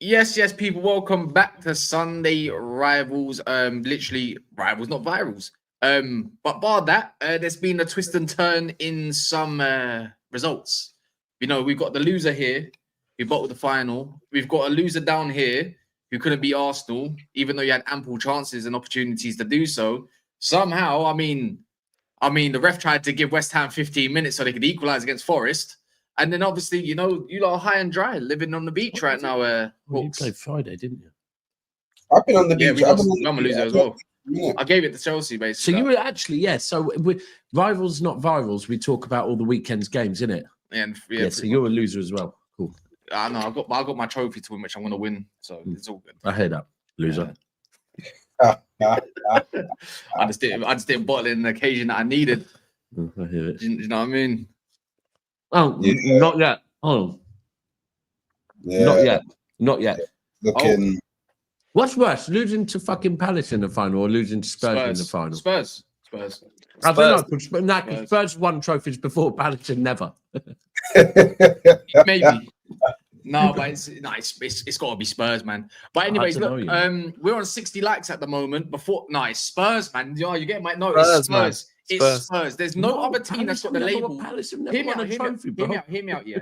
Yes, people. Welcome back to Sunday Rivals. Literally rivals, not virals. But bar that, there's been a twist and turn in some results. You know, we've got the loser here who bottled the final. We've got a loser down here who couldn't beat Arsenal, even though you had ample chances and opportunities to do so. Somehow, I mean, the ref tried to give West Ham 15 minutes so they could equalize against Forest. And then obviously, you know, you lot are high and dry, living on the beach right now. Well, you played Friday, didn't you? I've been on the beach. Yeah, I'm a loser as well. Yeah. I gave it to Chelsea, basically. So you were actually, So rivals, not virals. We talk about all the weekend's games, innit? Yeah. So you're a loser as well. Cool. I know. I got my trophy to win, which I'm going to win. So it's all good. I heard that, loser. I just didn't bottle in the occasion that I needed. I hear it. You know what I mean? Oh, yeah. Not yet. Hold on. Yeah. Not yet. Looking. Oh. What's worse, losing to fucking Palace in the final or losing to Spurs in the final? Spurs. I don't know, because Spurs won trophies before Palace and never. Maybe. No, but it's got to be Spurs, man. But anyways, look, we're on 60 likes at the moment. Spurs, man. You get my notice. Spurs. It's Spurs. There's no other team that's got the label. Hear me out. Yeah,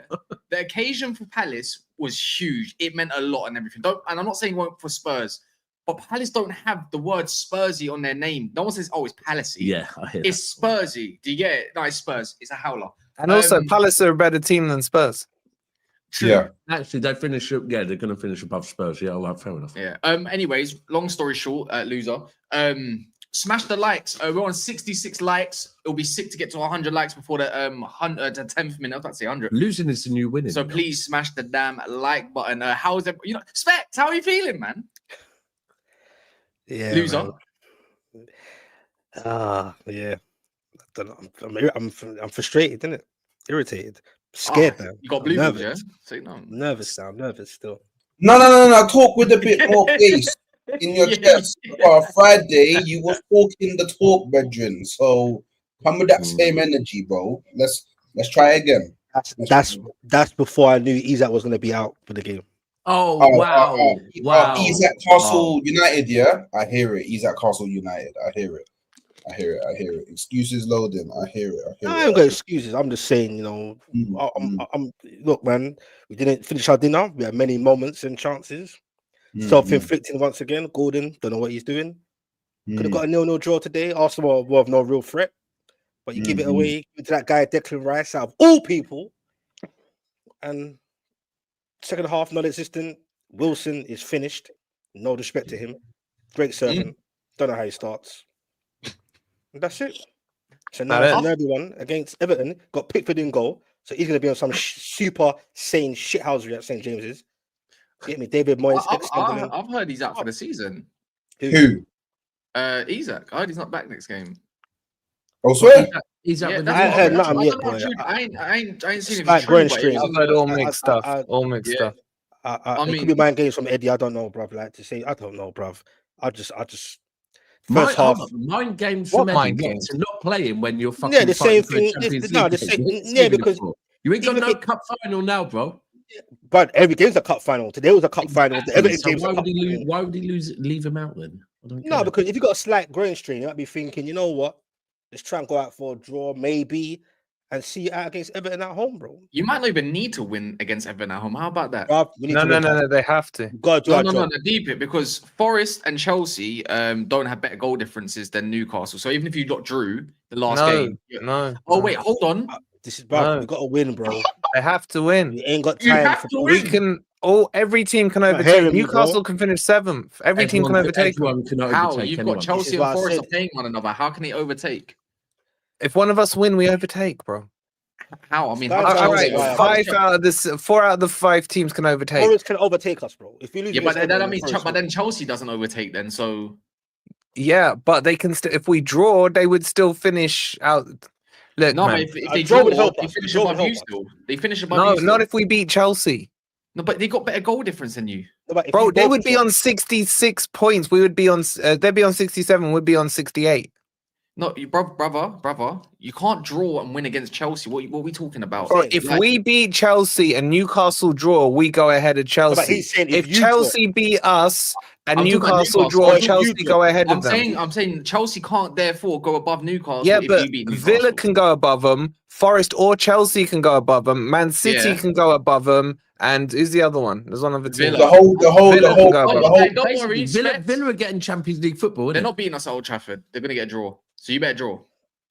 the occasion for Palace was huge. It meant a lot and everything. And I'm not saying it for Spurs, but Palace don't have the word Spursy on their name. No one says, "Oh, it's Palacey." Yeah, I hear it's Spursy. Do you get it? No, it's Spurs. It's a howler. And also, Palace are a better team than Spurs. True. Yeah, actually, they finish. Yeah, they're going to finish above Spurs. Yeah, all right, fair enough. Yeah. Anyways, long story short, loser. Smash the likes. We're on 66 likes. It'll be sick to get to 100 likes before the 10th minute. I was about to say 100. Losing is the new winning. So please smash the damn like button. How is it? Specs, how are you feeling, man? Yeah, loser. Yeah. I don't know. I'm frustrated, isn't it? Irritated, scared now. You got blue balls, yeah? Say no. Nervous still. No. Talk with a bit more pace in your chest. Friday, you was talking the talk, brethren. So come with that same energy, bro. Let's try again. That's before I knew Isaac was going to be out for the game. Oh, wow. He's at Castle United, yeah? I hear it. He's at Castle United. I hear it. Excuses loading. I hear it. I ain't got excuses. I'm just saying, you know, look, man, we didn't finish our dinner. We had many moments and chances. Self-inflicting once again. Gordon, don't know what he's doing. Could have got a 0-0 draw today. Arsenal were no real threat. But you give it away to that guy, Declan Rice, out of all people. And second half, non-existent. Wilson is finished. No respect to him. Great servant. Don't know how he starts. And that's it. So now another one against Everton. Got Pickford in goal. So he's going to be on some super sane shithousery at St. James's. Get me, David Moyes. I've heard he's out for the season. Who? Isaac. I heard he's not back next game. I swear. He's out. I ain't heard nothing yet, boy. I ain't seen him. Like growing string. I've heard all mixed stuff. I mean, it could be mind games from Eddie. I don't know, bruv. Like to say, I don't know, bruv. I just. First half. Mind games from Eddie. So not playing when you're fucking. Yeah, the same thing. No, the same. Yeah, because you ain't got no cup final now, bro. But every game's a cup final. Today was a cup final. Why would he leave him out then? No, because if you got a slight growing strain, you might be thinking, you know what? Let's try and go out for a draw, maybe, and see you out against Everton at home, bro. You might not even need to win against Everton at home. How about that? No, they have to. No, deep it, because Forest and Chelsea don't have better goal differences than Newcastle. So even if you got drew the last game, wait, hold on. This is bro. We got to win, bro. They have to win. We ain't got time. We can. Every team can overtake. Newcastle can finish 7th. Every team can overtake. How? You've got Chelsea and Forest are playing one another. How can they overtake? If one of us win, we overtake, bro. How? I mean, 4 out of the 5 teams can overtake. Forest can overtake us, bro. If you lose, but then Chelsea doesn't overtake then. So Yeah, but they can still. If we draw, they would still finish out. Look, No, man. but if A they draw draw, would help they us. finish A draw above would you help us. still. They finish above No, you still. not if we beat Chelsea, No, but they got better goal difference than you. No, but if bro. you They both would be draw- on 66 points. We would be on. They'd be on 67. We'd be on 68. No, brother, you can't draw and win against Chelsea. What are we talking about? Bro, If Like, we beat Chelsea and Newcastle draw, we go ahead of No, Chelsea. but he's saying If you draw. Chelsea beat us and I'm talking about Newcastle Newcastle. draw, Or if you Chelsea draw. go ahead I'm of them. saying Chelsea can't therefore go above Newcastle. Yeah, if but you beat Villa Newcastle. can go above them. Forest or Chelsea can go above them. Man City Yeah. can go above them. And who's the other one? There's one other team. Villa. The whole, Villa can go above. Hey, don't worry, Villa, Spets. Villa are getting Champions League football, They're innit? not beating us at Old Trafford. They're gonna get a draw. So you better draw.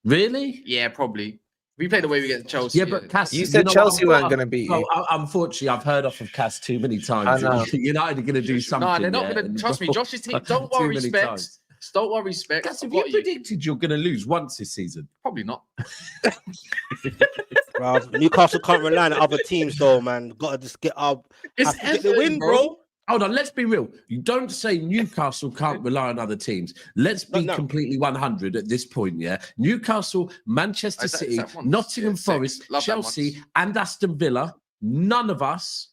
Really? Yeah, probably. We play the way we get Chelsea. Yeah, but Cass, You said know what, Chelsea weren't I've- going to beat Well, you. unfortunately, I've heard off of Cass too many times. I know. United are going to do something. No, they're not yeah, gonna and- trust me. Josh's team. Don't Too worry, many Specs. times. Don't worry, Specs. Cass, I've have you got you. predicted you're going to lose once this season? Probably not. Bro, Newcastle can't rely on other teams, though, man. Got to just get up. It's Have to get the Everton, win, bro. Hold on, let's be real. You don't say Newcastle can't rely on other teams. Let's be No. completely 100 at this point, yeah? Newcastle, Manchester Is that City, one? Nottingham Yeah, sick. Forest, Love that Chelsea, one. and Aston Villa, none of us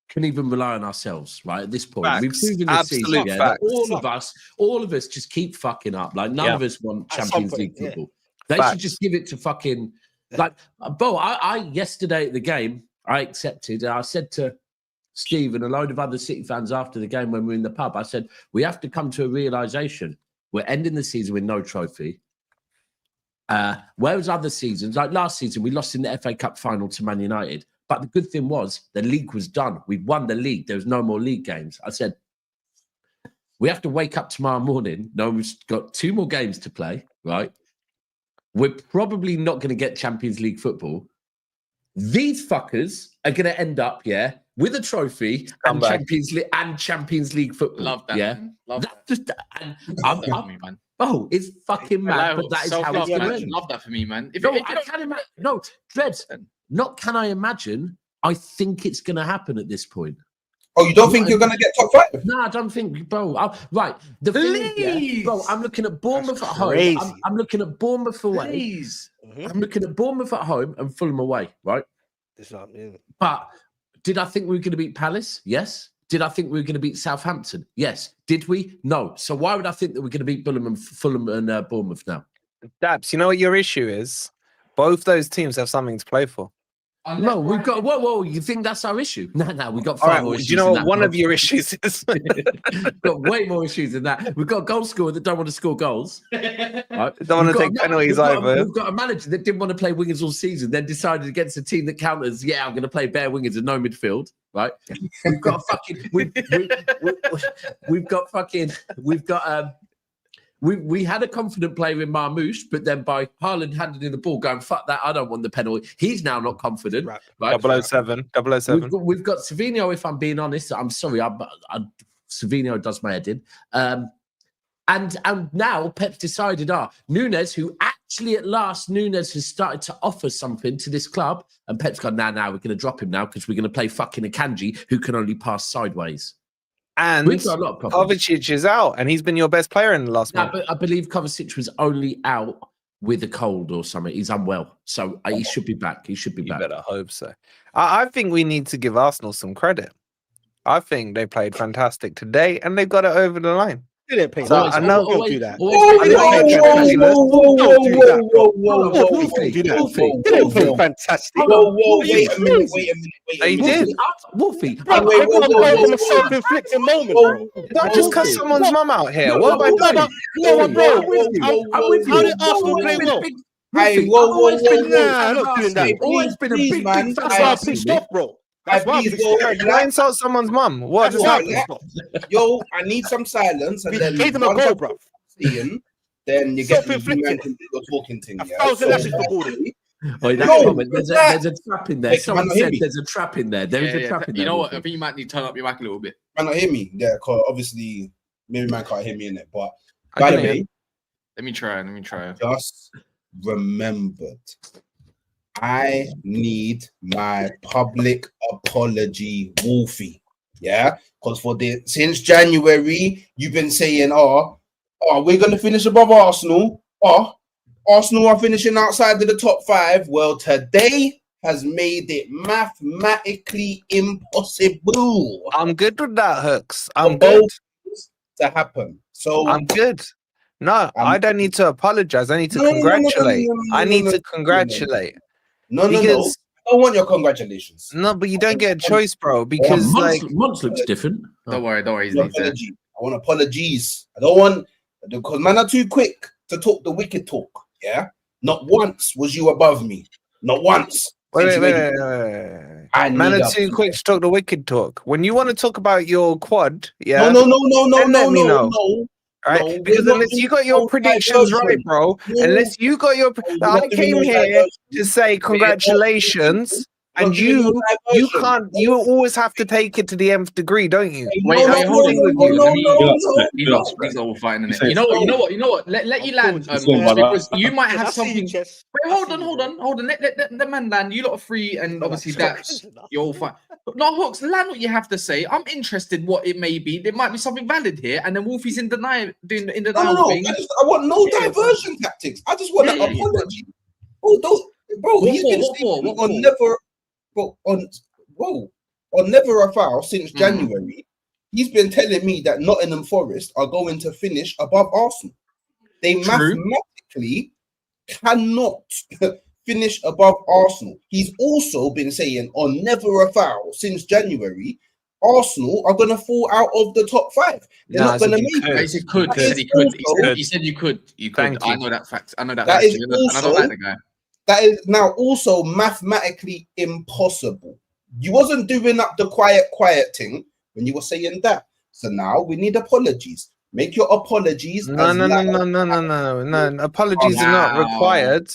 can even rely on ourselves, right? At this point, we've Facts. proven this season, Absolute yeah, that facts. all of us just keep fucking up. Like none Yeah. of us want At some Champions point, League yeah. football. They Facts. should just give it to fucking like Bo. I yesterday at the game, I accepted. And I said to Steve and a load of other City fans after the game when we were in the pub, I said we have to come to a realization. We're ending the season with no trophy. Whereas other seasons, like last season, we lost in the FA Cup final to Man United. But the good thing was the league was done. We'd won the league. There was no more league games. I said, we have to wake up tomorrow morning. No, we've got 2 more games to play, right? We're probably not going to get Champions League football. These fuckers are going to end up, with a trophy and Scumbag. Champions League football. Love that. Yeah. Man. Love That's that. just, and I'm, Love me, man. oh, it's fucking mad, but that is how it's Self-love, going to man. end. Love that for me, man. If No, you I don't- can't imagine. No, Dreads. Not can I imagine. I think it's going to happen at this point. Oh, you don't think you're gonna get top 5? No, I don't think, bro. Right. The thing is, Please. bro, I'm looking at Bournemouth at home. crazy. I'm looking at Bournemouth away. Please. I'm looking at Bournemouth at home and Fulham away, right? It's not, yeah. But did I think we were going to beat Palace? Yes. Did I think we were going to beat Southampton? Yes. Did we? No. So why would I think that we're going to beat Fulham and Bournemouth now? Daps, you know what your issue is? Both those teams have something to play for. No, we've got. Whoa! You think that's our issue? No, we got All far right, more well, do issues. you know than what that, one bro. of your issues is? We've got way more issues than that. We've got a goal scorer that don't want to score goals. Right? Don't want We've to got take penalties either. We've got a manager that didn't want to play wingers all season, then decided against a team that counters. Yeah, I'm going to play bare wingers and no midfield. Right? We've got a fucking. We had a confident player in Marmoush, but then by Haaland handing in the ball, going fuck that, I don't want the penalty. He's now not confident. Right? 007. We've got Savinho. If I'm being honest, I'm sorry. Savinho does my head in. And now Pep's decided, Nunes, who actually at last Nunes has started to offer something to this club, and Pep's gone, now we're going to drop him now because we're going to play fucking Akanji, who can only pass sideways. And We've got a lot of problems. Kovacic is out, and he's been your best player in the last month. But I believe Kovacic was only out with a cold or something. He's unwell, so he should be back. He should be You back. better hope so. I think we need to give Arsenal some credit. I think they played fantastic today, and they got it over the line. They didn't pay. So Always, I know- don't do that. They didn't play fantastic. Wait a minute. They did. Wolfie. Bro, I got from a self-inflicted moment, bro. Did I just cuss someone's mum out here? What have I done? No, bro. I'm with you. How did Arsenal play well? Hey, Always been Nah, I'm not doing that. Always been a Please, big man. fan That's of why I Arsenal, pissed mate. off, bro. That's why I pissed off. Did I insult someone's mum? What That's just why I happened? pissed off. Yo, I need some silence, and We then gave them a once goal, I'm bro. seeing, then you get Self-inflicted. man can do your talking thing. Yeah? 1,000 lashes for Gordon. Oh, that No, comment. There's a trap in there. Hey, Someone man, hear said me. there's a trap in there. There is a trap in there. You know what? I Wolfie. think you might need to turn up your mic a little bit. Man, not hear me. Yeah, cause obviously maybe man can't hear me in it. But I by can the hear way, Let me try. just remembered. I need my public apology, Wolfie. Yeah, because since January you've been saying, Oh, we're going to finish above Arsenal. Oh, Arsenal are finishing outside of the top 5. Well, today has made it mathematically impossible. I'm good with that, Hooks. I'm for good. both to happen. So I'm good. No, I don't need to apologize. I need to No, no, no, no, no, no, congratulate. no, no, I no, need no, to no, congratulate. no. Because I don't want your congratulations. no, but you don't get a choice, bro. Because like Monts looks different. Don't worry, I he's want there. apology. I want apologies. I don't want because man are too quick to talk the wicked talk. Yeah, not once was you above me. Not once. wait. I Man need are too quick to talk the wicked talk. When you want to talk about your quad, yeah. No. then let me know. Right? No, Because we're not unless you doing got your no predictions right, diversion. bro. No, Unless you got your we're now, I not doing came no here diversion. to say congratulations. We're not And doing no you diversion. can't you always have to take it to the nth degree, don't you? Wait, No, hold on. with you. Let me- no. These are all fighting You it. say You know what? so. You know what? You know what? Let you land, It's all about because that. you might Chess, have I see you, something. Chess. Wait, I hold see on, you, hold bro. on, hold on. Let the man land. You lot are free, and No, obviously that's that's you're all fine. No, Hooks, land what you have to say. I'm interested what it may be. There might be something valid here, and then Wolfie's in denial, doing the in denial No. thing. I want no Yeah, diversion tactics. I just want Yeah, an yeah, yeah. apology. Oh, bro, What he's for? been What for? speaking What on for? never, bro, on never a foul since Mm. January. He's been telling me that Nottingham Forest are going to finish above Arsenal. They True. mathematically cannot finish above Arsenal. He's also been saying on never a foul since January, Arsenal are going to fall out of the top 5. They're No, I not going said to you make could. it. He said could. That He said is he could. also- He said you could. You could. Thank I you. know that fact. I know that. That fact. is I don't also- like the guy. That is now also mathematically impossible. You wasn't doing up the quiet thing when you were saying that. So now we need apologies. Make your apologies. No. Apologies are not Wow. required.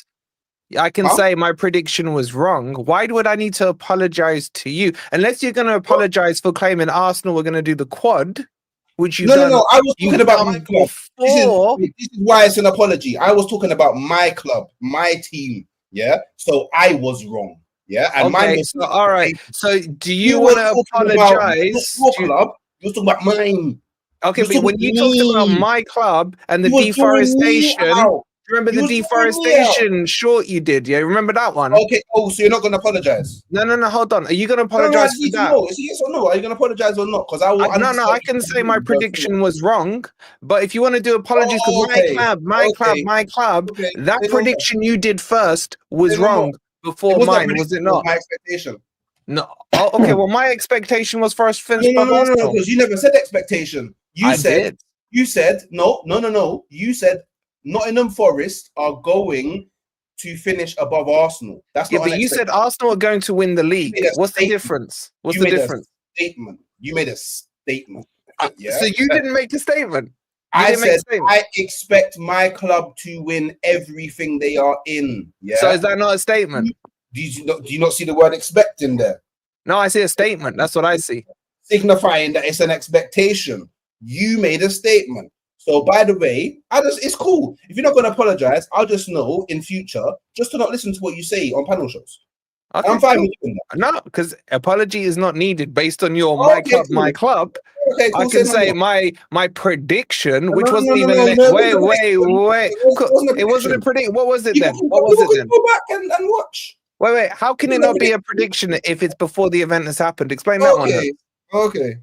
I can Huh? say my prediction was wrong. Why would I need to apologize to you? Unless you're going to apologize for claiming Arsenal were going to do the quad, which you've done. No. I was talking You've about my done club. before. This is why it's an apology. I was talking about my club, my team. Yeah. So I was wrong. Yeah. And mine Okay, was so all right. So do you were want to talking about apologize? your club. You were talking about mine. Okay, you but when talking you talked about me. my club and the You was calling me deforestation, out. remember You the was calling me out. deforestation short you did? Yeah, remember that one? Okay. Oh, so you're not going to apologize? No, hold on. Are you going to No, I apologize need for to that? know. Is it yes or no? Are you going to apologize or not? Because I will. No, I can say my prediction was wrong, but if you want to do apologies, because my club, Okay. that Say no more. prediction you did first was Say no more. wrong before It was mine, was it not? my expectation. No. Oh, okay. Well, my expectation was first finish No, above Arsenal. because you never said expectation. I did. You said no. You said Nottingham Forest are going to finish above Arsenal. That's Yeah, not but you said Arsenal are going to win the league. made a What's the statement. difference? What's You the made a difference? statement. You made a statement. Yeah. So you didn't make a statement. I didn't make a said statement. I expect my club to win everything they are in. Yeah. So is that not a statement? Do you not see the word expect in there? No, I see a statement. That's what I see. Signifying that it's an expectation. You made a statement. So by the way, it's cool. If you're not going to apologize, I'll just know in future just to not listen to what you say on panel shows. Okay, I'm fine cool. with doing that. No, because apology is not needed based on your Okay, cool. my club. Okay, cool. I can no say more. my prediction, which No, wasn't no, even no, no, wait. It It wasn't a prediction. What was it then? People What was it then? go back and watch. Wait. How can it not be a prediction if it's before the event has happened? Explain that one. Okay.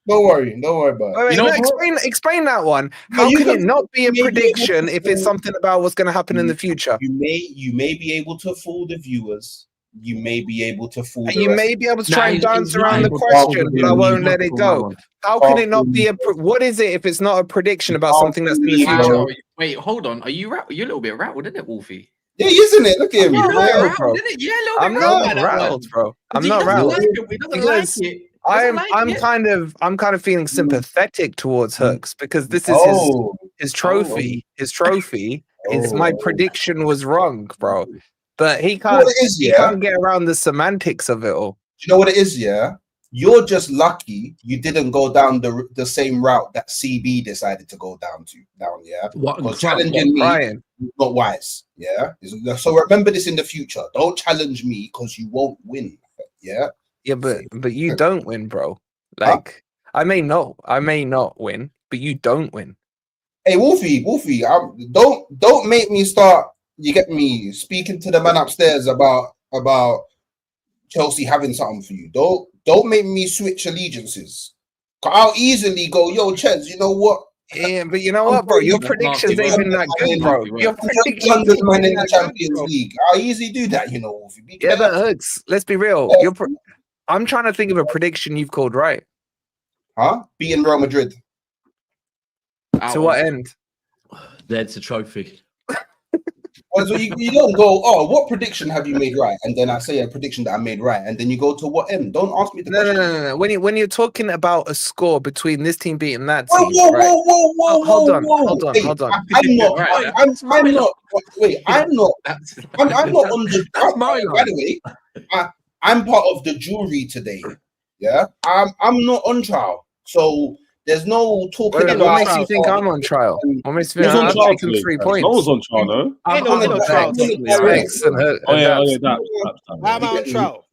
Don't worry about it. Wait, You know, explain that one. No, How you can it can- not be a you may be able prediction to if it's fool- something about what's going to happen in the future? You may be able to fool the viewers. You may be able to fool the You rest may of be able to Nah, try and he's dance not around the able to question, fool but I the won't viewers. let it He's not go. on. How can it not be what is it if it's not a prediction about something that's in the Wow. future? Wow. Wait, hold on. Are you rattled? You're a little bit rattled, isn't it, Wolfie? Yeah, isn't it? Look at him. I'm not You're a little bit rattled, rattled, bro. isn't it? Yeah, a little bit I'm rattled by not that rattled, one. bro. I'm He not doesn't rattled like it. He doesn't because like it. He doesn't like I'm it. kind of feeling sympathetic towards Hooks because this is his trophy. His trophy is my prediction was wrong, bro. But he You know what can't it is, he yeah? can't get around the semantics of it all. Do you know what it is, yeah? You're just lucky you didn't go down the same route that CB decided to go down, yeah? What? Because challenging me Crying. is not wise, yeah? So remember this in the future. Don't challenge me because you won't win, yeah? Yeah, but you don't win, bro. Like I may not win, but you don't win. Hey, Wolfie, don't make me start. You get me speaking to the man upstairs about Chelsea having something for you. Don't make me switch allegiances. 'Cause I'll easily go, yo, Ches, you know what? Yeah, but you know what, bro? Your predictions ain't been that good, bro. Your predictions London ain't man been in the that good, Champions bro. League. I'll easily do that, you know, Wolfie. Be Yeah, but careful. Hooks, let's be real. I'm trying to think of a prediction you've called right. Huh? Beating Real Madrid. To what end? There's a trophy. So you don't go, oh, what prediction have you made right? And then I say a prediction that I made right, and then you go to what end? Don't ask me the question. No. When you're talking about a score between this team beating that Whoa, team, whoa, right? whoa, whoa, Hold on. Hey, Hold on. I'm not. Right, I'm not. Wait, I'm not. That's I'm not on the. That's my By the way, I'm part of the jury today. Yeah, I'm not on trial, so there's no talking What about. makes you think I'm on trial? What makes you think Who's on I'm trial taking today? 3 No points? one's on trial, no. Ain't no trial. Specs and her. Oh yeah, Daps. that. Why am I on trial?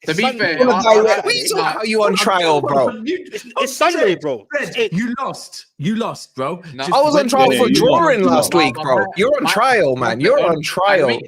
To be fair, What What are you talking about? You on trial, bro? It's Sunday, bro. You lost, bro. No. Just I was on when- trial Yeah, for you drawing lost. last week, bro. You're on trial, man. You're on trial.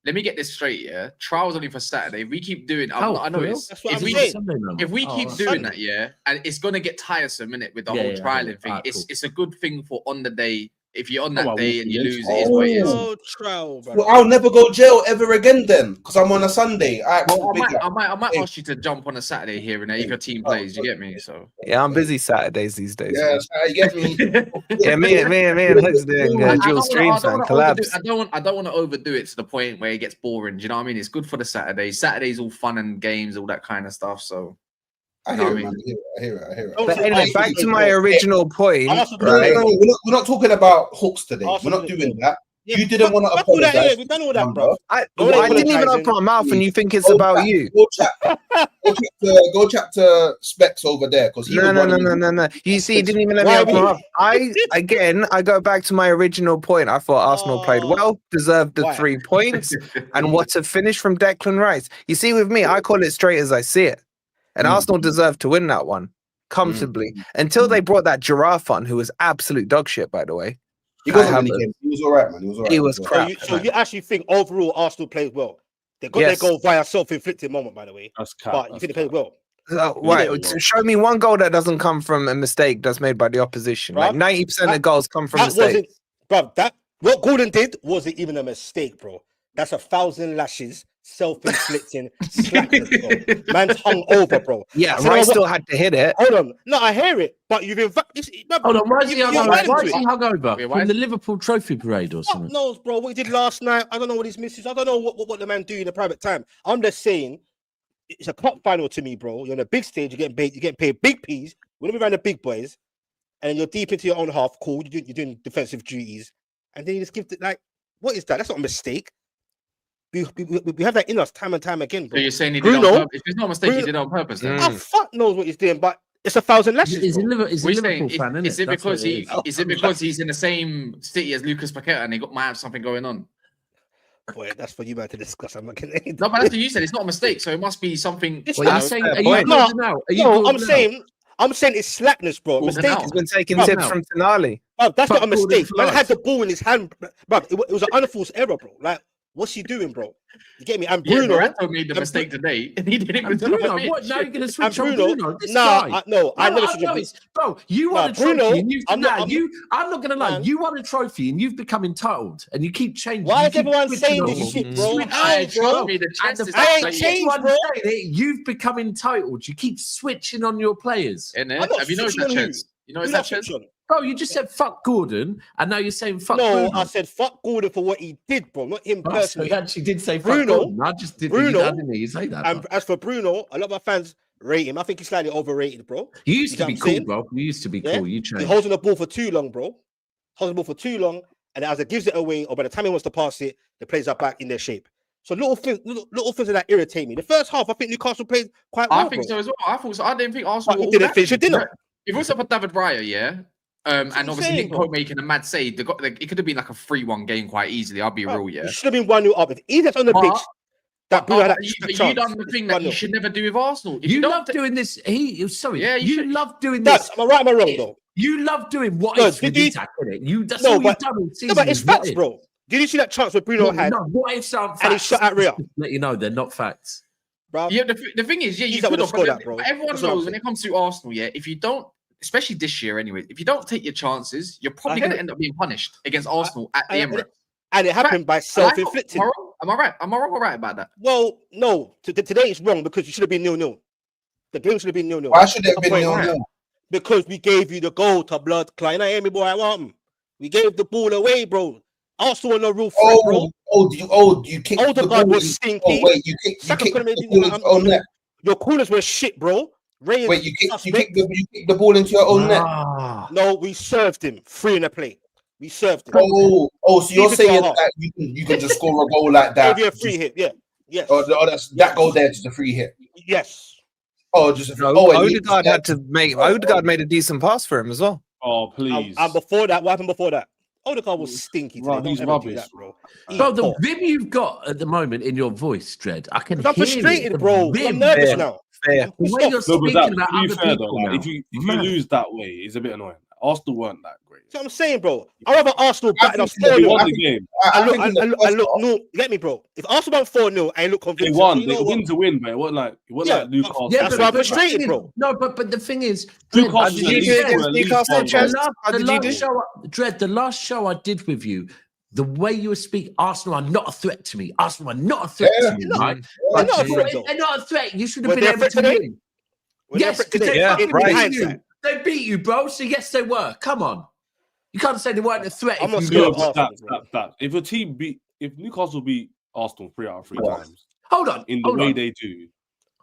Let me get this straight, yeah. Trial's only for Saturday. We keep doing. I know for real? it's. That's what If I'm we, saying. if we keep Oh, doing that, yeah, and it's gonna get tiresome, innit, with the Yeah, whole yeah, trialing yeah. thing. Alright, It's cool. it's a good thing for on the day. If you're on Come that on, day and you Wolfie, lose, it is what it is. No trial, bro. Well, I'll never go jail ever again then, because I'm on a Sunday. All right, Well, big I lad. might ask you to jump on a Saturday here and there if your team plays. You get me? So Yeah, I'm busy Saturdays these days. Yeah, you get me. Yeah, me and Hooks doing dual streams, man. Collabs. I don't want to overdo it to the point where it gets boring. Do you know what I mean? It's good for the Saturdays. Saturdays all fun and games, all that kind of stuff. So I hear it, man. I hear it. Don't But say anyway, Arsenal back to played my well. original point, Arsenal No, right? no, we're not talking about hooks today. Arsenal We're not did- doing that. Yeah, You didn't want to fuck all that, apologize. yeah, we've done all that, Remember? bro. I Don't didn't even apologise, open my mouth, and you think it's Go about chat- you. Go chat to Specs over there because he was No. You see, you didn't even let me Why open my me? mouth. I go back to my original point. I thought Arsenal played well, deserved the Why? 3 points, and what a finish from Declan Rice. You see, with me, I call it straight as I see it. And Arsenal deserved to win that one comfortably until they brought that giraffe on, who was absolute dog shit, by the way. He wasn't in the game. He was all right, man. He was all right. He was all crap. So you actually think overall Arsenal played well? They got Yes. their goal via self-inflicted moment, by the way. That's cap. But you think they played well? Right, Yeah. so show me one goal that doesn't come from a mistake that's made by the opposition. Like Bruv, 90% of goals come from That mistakes. wasn't, bro. That what Gordon did wasn't even a mistake, bro. That's 1,000 lashes, self-inflicting slackness, bro. Man's hung over, bro. Yeah, I said, Rice what- still had to hit it. Hold on, no, I hear it, but you've Hold on, why is he hungover? invited Why to is it. he hungover? Wait, why From is- the Liverpool trophy parade or Fuck something? knows, bro. What he did last night, I don't know what his misses. I don't know what the man do in the private time. I'm just saying, it's a cup final to me, bro. You're on a big stage, you're getting paid big P's. We're gonna be around the big boys, and you're deep into your own half. Cool, you're doing defensive duties, and then you just give it like, what is that? That's not a mistake. We have that in us time and time again, So bro. you're saying he did it Bruno- on purpose? If it's not a mistake, he Bruno- did it on purpose. Then. Ah, fuck knows what he's doing, but it's 1,000 lashes. He's a Bro. Liverpool saying, fan, isn't is it That's because what it he? is. Is it because he's in the same city as Lucas Paqueta and might have something going on? Boy, that's for you man to discuss. I'm not gonna. No, but that's what you said. It's not a mistake, so it must be something. It's Well, are you not- saying, fair are you point. golden out? Are you No, golden I'm saying it's slackness, bro. Golden Mistake. out. He's been taking Bro, tips no. from Tonali. Bro, that's Fuck not a mistake. Gordon Man had Flash. the ball in his hand, bro. It was an unforced error, bro. Like, what's he doing, bro? You get me? And Yeah, Bruno, Morata made the mistake today, and he didn't And even turn Bruno, up a what? pitch. Now you're going to and switch on Bruno. Bruno? This Nah, guy. I never No, switch no, on. it's, bro, you Nah, won a trophy, Bruno, and you've I'm not not going to lie. Man. You won a trophy, and you've become entitled, and you keep changing. Why you is keep everyone switching saying on this them. shit, bro? Switch How, on, bro? Trust me, the And the chances I are ain't playing. changed, everyone bro. saying it, you've become entitled. You keep switching on your players. Innit? I'm not Have you noticed switching that, on you. Chance? You know, Who is did I that Chance? switch on? Bro, you just said fuck Gordon, and now you're saying fuck No, Bruno. I said fuck Gordon for what he did, bro. Not him Oh, so personally. you actually did say fuck Bruno- Gordon. I just did. Bruno- I didn't hear you say that. And bro. as for Bruno, a lot of my fans rate him. I think he's slightly overrated, bro. You used you to know be what I'm cool, saying? bro. You used to be Yeah? cool. You He changed. holds on the ball for too long, bro. Holds the ball for too long, and either gives it away, or by the time he wants to pass it, the players are back in their shape. So little things that irritate me. The first half, I think Newcastle played quite well. I think bro. so as well. I thought so. I didn't think But Arsenal he were all didn't that finish the good. dinner. If it was up for David Raya, yeah, and I'm obviously saying, Nick bro. making a mad save, it could have been like a 3-1 game quite easily. I'll be real, yeah. He should have been 1-0 up. If either's on the But- pitch, that Bruno had that you chance. done the thing that you 1-0. should never do with Arsenal. If You don't love doing this. Sorry. Yeah, you you should- love doing That's, this. am I right? Am I wrong though? You love doing what No, ifs with did you- Isak, innit? You that's No, all but- you've done all No, season. but it's is what facts, ifs. bro. Did you see that chance where Bruno had? No, what ifs aren't facts. And he shot at Ria. Just let you know they're not facts. Bro, Yeah, the thing is, yeah, you Isak could would've have, scored but that, bro. but everyone That's what I'm knows when saying. it comes to Arsenal, yeah, if you don't, especially this year anyway, if you don't take your chances, you're probably hear going to it. end up being punished against Arsenal at the I- Emirates. and it happened by Am I self-inflicted. wrong? Am I right? Am I wrong or right about that? Well, no, today it's wrong because you should have been 0-0. The game should have been 0-0. Why should it have been Point 0-0? right. Because we gave you the goal to blood Klein. I hear me, boy. I want him. We gave the ball away, bro. Arsenal are no real threat, bro. You kicked the Odegaard ball. was in- stinky. Oh, wait, you kicked Saka the could've made ball into your own net. Your corners were shit, bro. Ray is Wait, you kicked suspect. the ball into your own net. Ah. No, we served him. 3 in a play. We served him. So you're Leave it to saying our half. that you can just score a goal like that? Gave you a free hit. Yeah. Yes. That goal there is a free hit. Yes. Oh, just a free. No, Oh, and Odegaard had to make. Odegaard made a decent pass for him as well. Oh, please. And before that, what happened before that? Odegaard was stinky. Today. Right, Don't he's ever do rubbish. that, bro. He's Bro, the poor. vim you've got at the moment in your voice, Dredd, I can hear I'm frustrated, it. The bro. I'm vim, nervous Yeah. now. Fair. The way Stop. you're No, but speaking that, about to be other fair though, people like, now. if you Man. lose that way, it's a bit annoying. Arsenal weren't that great. See what I'm saying, bro? I'd rather Arsenal I batting us think they 4-0. won I the think- game. And look, think in the and first look, half- no, get me, bro. If Arsenal won 4-0, I look They convinced. won. You They know what? win to win, but it wasn't like Yeah, Newcastle. Yeah, That's but, why I'm but the frustrated, thing is- bro. No, but the thing is, Newcastle How did you do at against least Newcastle, won, Chess? bro. How did you do? Dredd, the last show I did with you, the way you speak, Arsenal are not a threat to me. Arsenal are not a threat Yeah. to me, They're right? They're not a If threat, though. they're not a threat. You should have Were been they a able threat to today? win. Were they a Yes, threat because today? they Yeah, fucking right. beat you. They beat you, bro. So yes, they were. Come on. You can't say they weren't a threat I'm if not you scared No, of lost. but Arsenal, that. If a team if Newcastle beat Arsenal 3 out of 3 times Hold on. in the Hold way on. they do,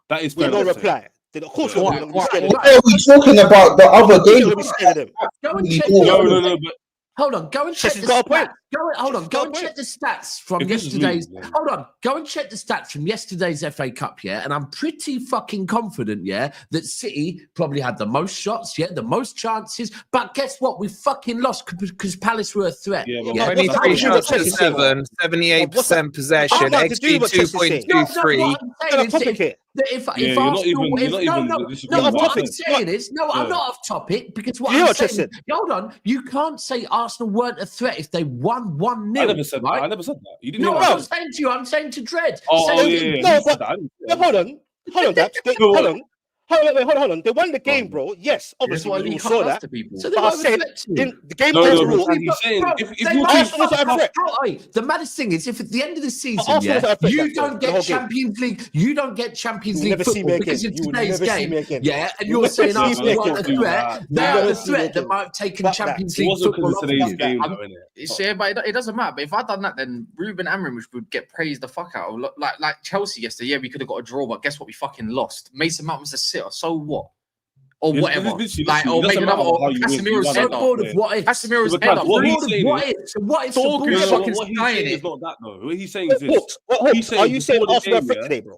that is With fair no to say. reply. Then of course Yeah. we're going to be scared of What them. are we talking about? The other We're game? going to be scared of them. Go and Really check. cool. No, but Hold on. Go and check Chess the has got a point. stats. Hold on. Chess has Go got a and point. check the stats from if this is yesterday's. league, then- Hold on. Go and check the stats from yesterday's FA Cup, yeah? And I'm pretty fucking confident, yeah, that City probably had the most shots, yeah, the most chances. But guess what? We fucking lost because Palace were a threat. Yeah, but yeah? what's 23 that shots to to do with 7, 78% possession, I've nothing to do with what Chess is saying. No, what 2.23. I'm Get saying off is topic here. that if Yeah, you're not Arsenal, even- you're not even no, disagreeing with what what I'm I'm saying is, no, I'm Yeah. not off topic because what You know I'm what Chess saying, said? hold on, you can't say Arsenal weren't a threat if they won 1-0. I never said that. right? I never said that. You didn't No, hear I'm what I not said. saying to you. I'm saying to Dredd. Oh, Saying yeah, to- yeah. No, You said but- that. I didn't say No, that. hold on, Daps. Hold on. They won the game, bro. Yes, That's obviously why we Lee all Cup saw does that. to people. So they But I weren't a said threat to you. in the game No, overall, but he's saying Bro, if they you might keep Arsenal was at a threat. The maddest thing is, if at the end of the season, Arsenal yeah, was at a threat you that don't day, the whole get game. Champions League, you don't get Champions You will League never see me football again. because of You will today's never see game, me again. yeah, and You you're will saying never see Arsenal me weren't a again. threat. They You are will the never see me threat that again. might have taken Fuck that. Champions it League wasn't football because off of today's you. game, I'm- though, innit? It's yeah, but it doesn't matter. But if I'd done that, then Ruben Amorim would get praised the fuck out of. Like Chelsea yesterday. Yeah, we could have got a draw, but guess what? We fucking lost. Mason Mount was a sitter. So what? Or It's- whatever. literally, Like, it or doesn't make another. matter how Or you win, Casemiro's you So head gotta- up. bored of what ifs. Casemiro's But head up. what Bored he's of saying what is- ifs. So what ifs? Talk are is bullshit. fucking what he's sky saying in is it. not that, though. What he's saying is this. Hawks, He's saying are you saying before the Arsenal are a game, threat yeah? today, bro?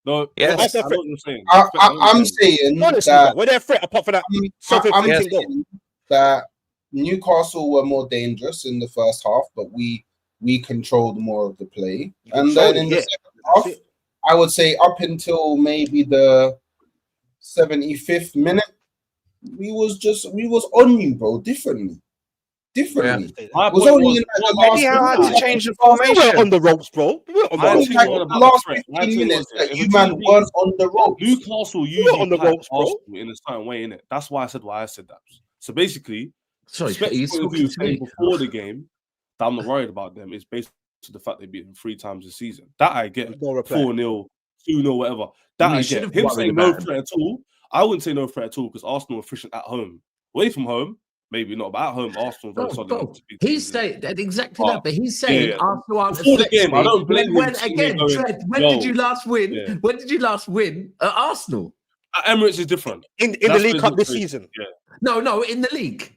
No, Yes. I know what you're saying. I'm saying Honestly, that were they a threat apart from that I'm self-inflicting goal? saying that Newcastle were more dangerous in the first half, but we controlled more of the play. And then in the second half, That's it. I would say up until maybe the 75th minute, we was on you, bro, differently. My It was point only was, in like the Maybe how last hard to minute. change the We weren't formation. on the ropes, bro. We weren't on the I It was ropes. think like one the about last the threat. 15 I minutes think that if you a man team weren't on the ropes. Newcastle on usually the pack ropes, bro. Arsenal in a certain way, innit? That's why I said why I said that. So basically, Sorry, Specs' he's point of talking view to saying me. before the game that I'm not worried about them is based on the fact they beat them 3 times this season. That I get. No reply. 4-0, 2-0, whatever. That You I should get. have Him worried saying no about him. threat at all, I wouldn't say no threat at all because Arsenal are efficient at home. Away from home, maybe not, but at home, Arsenal very solid. Bro, he's saying exactly Oh, that, but he's saying yeah. Arsenal aren't a Before the threat to game, I me. don't blame when him sitting again, there going, Dredd, when "Yo." did you last win? Yeah. When did you last win at Arsenal? At Emirates is different. In the That's League the Cup this difference. season. No, in the league.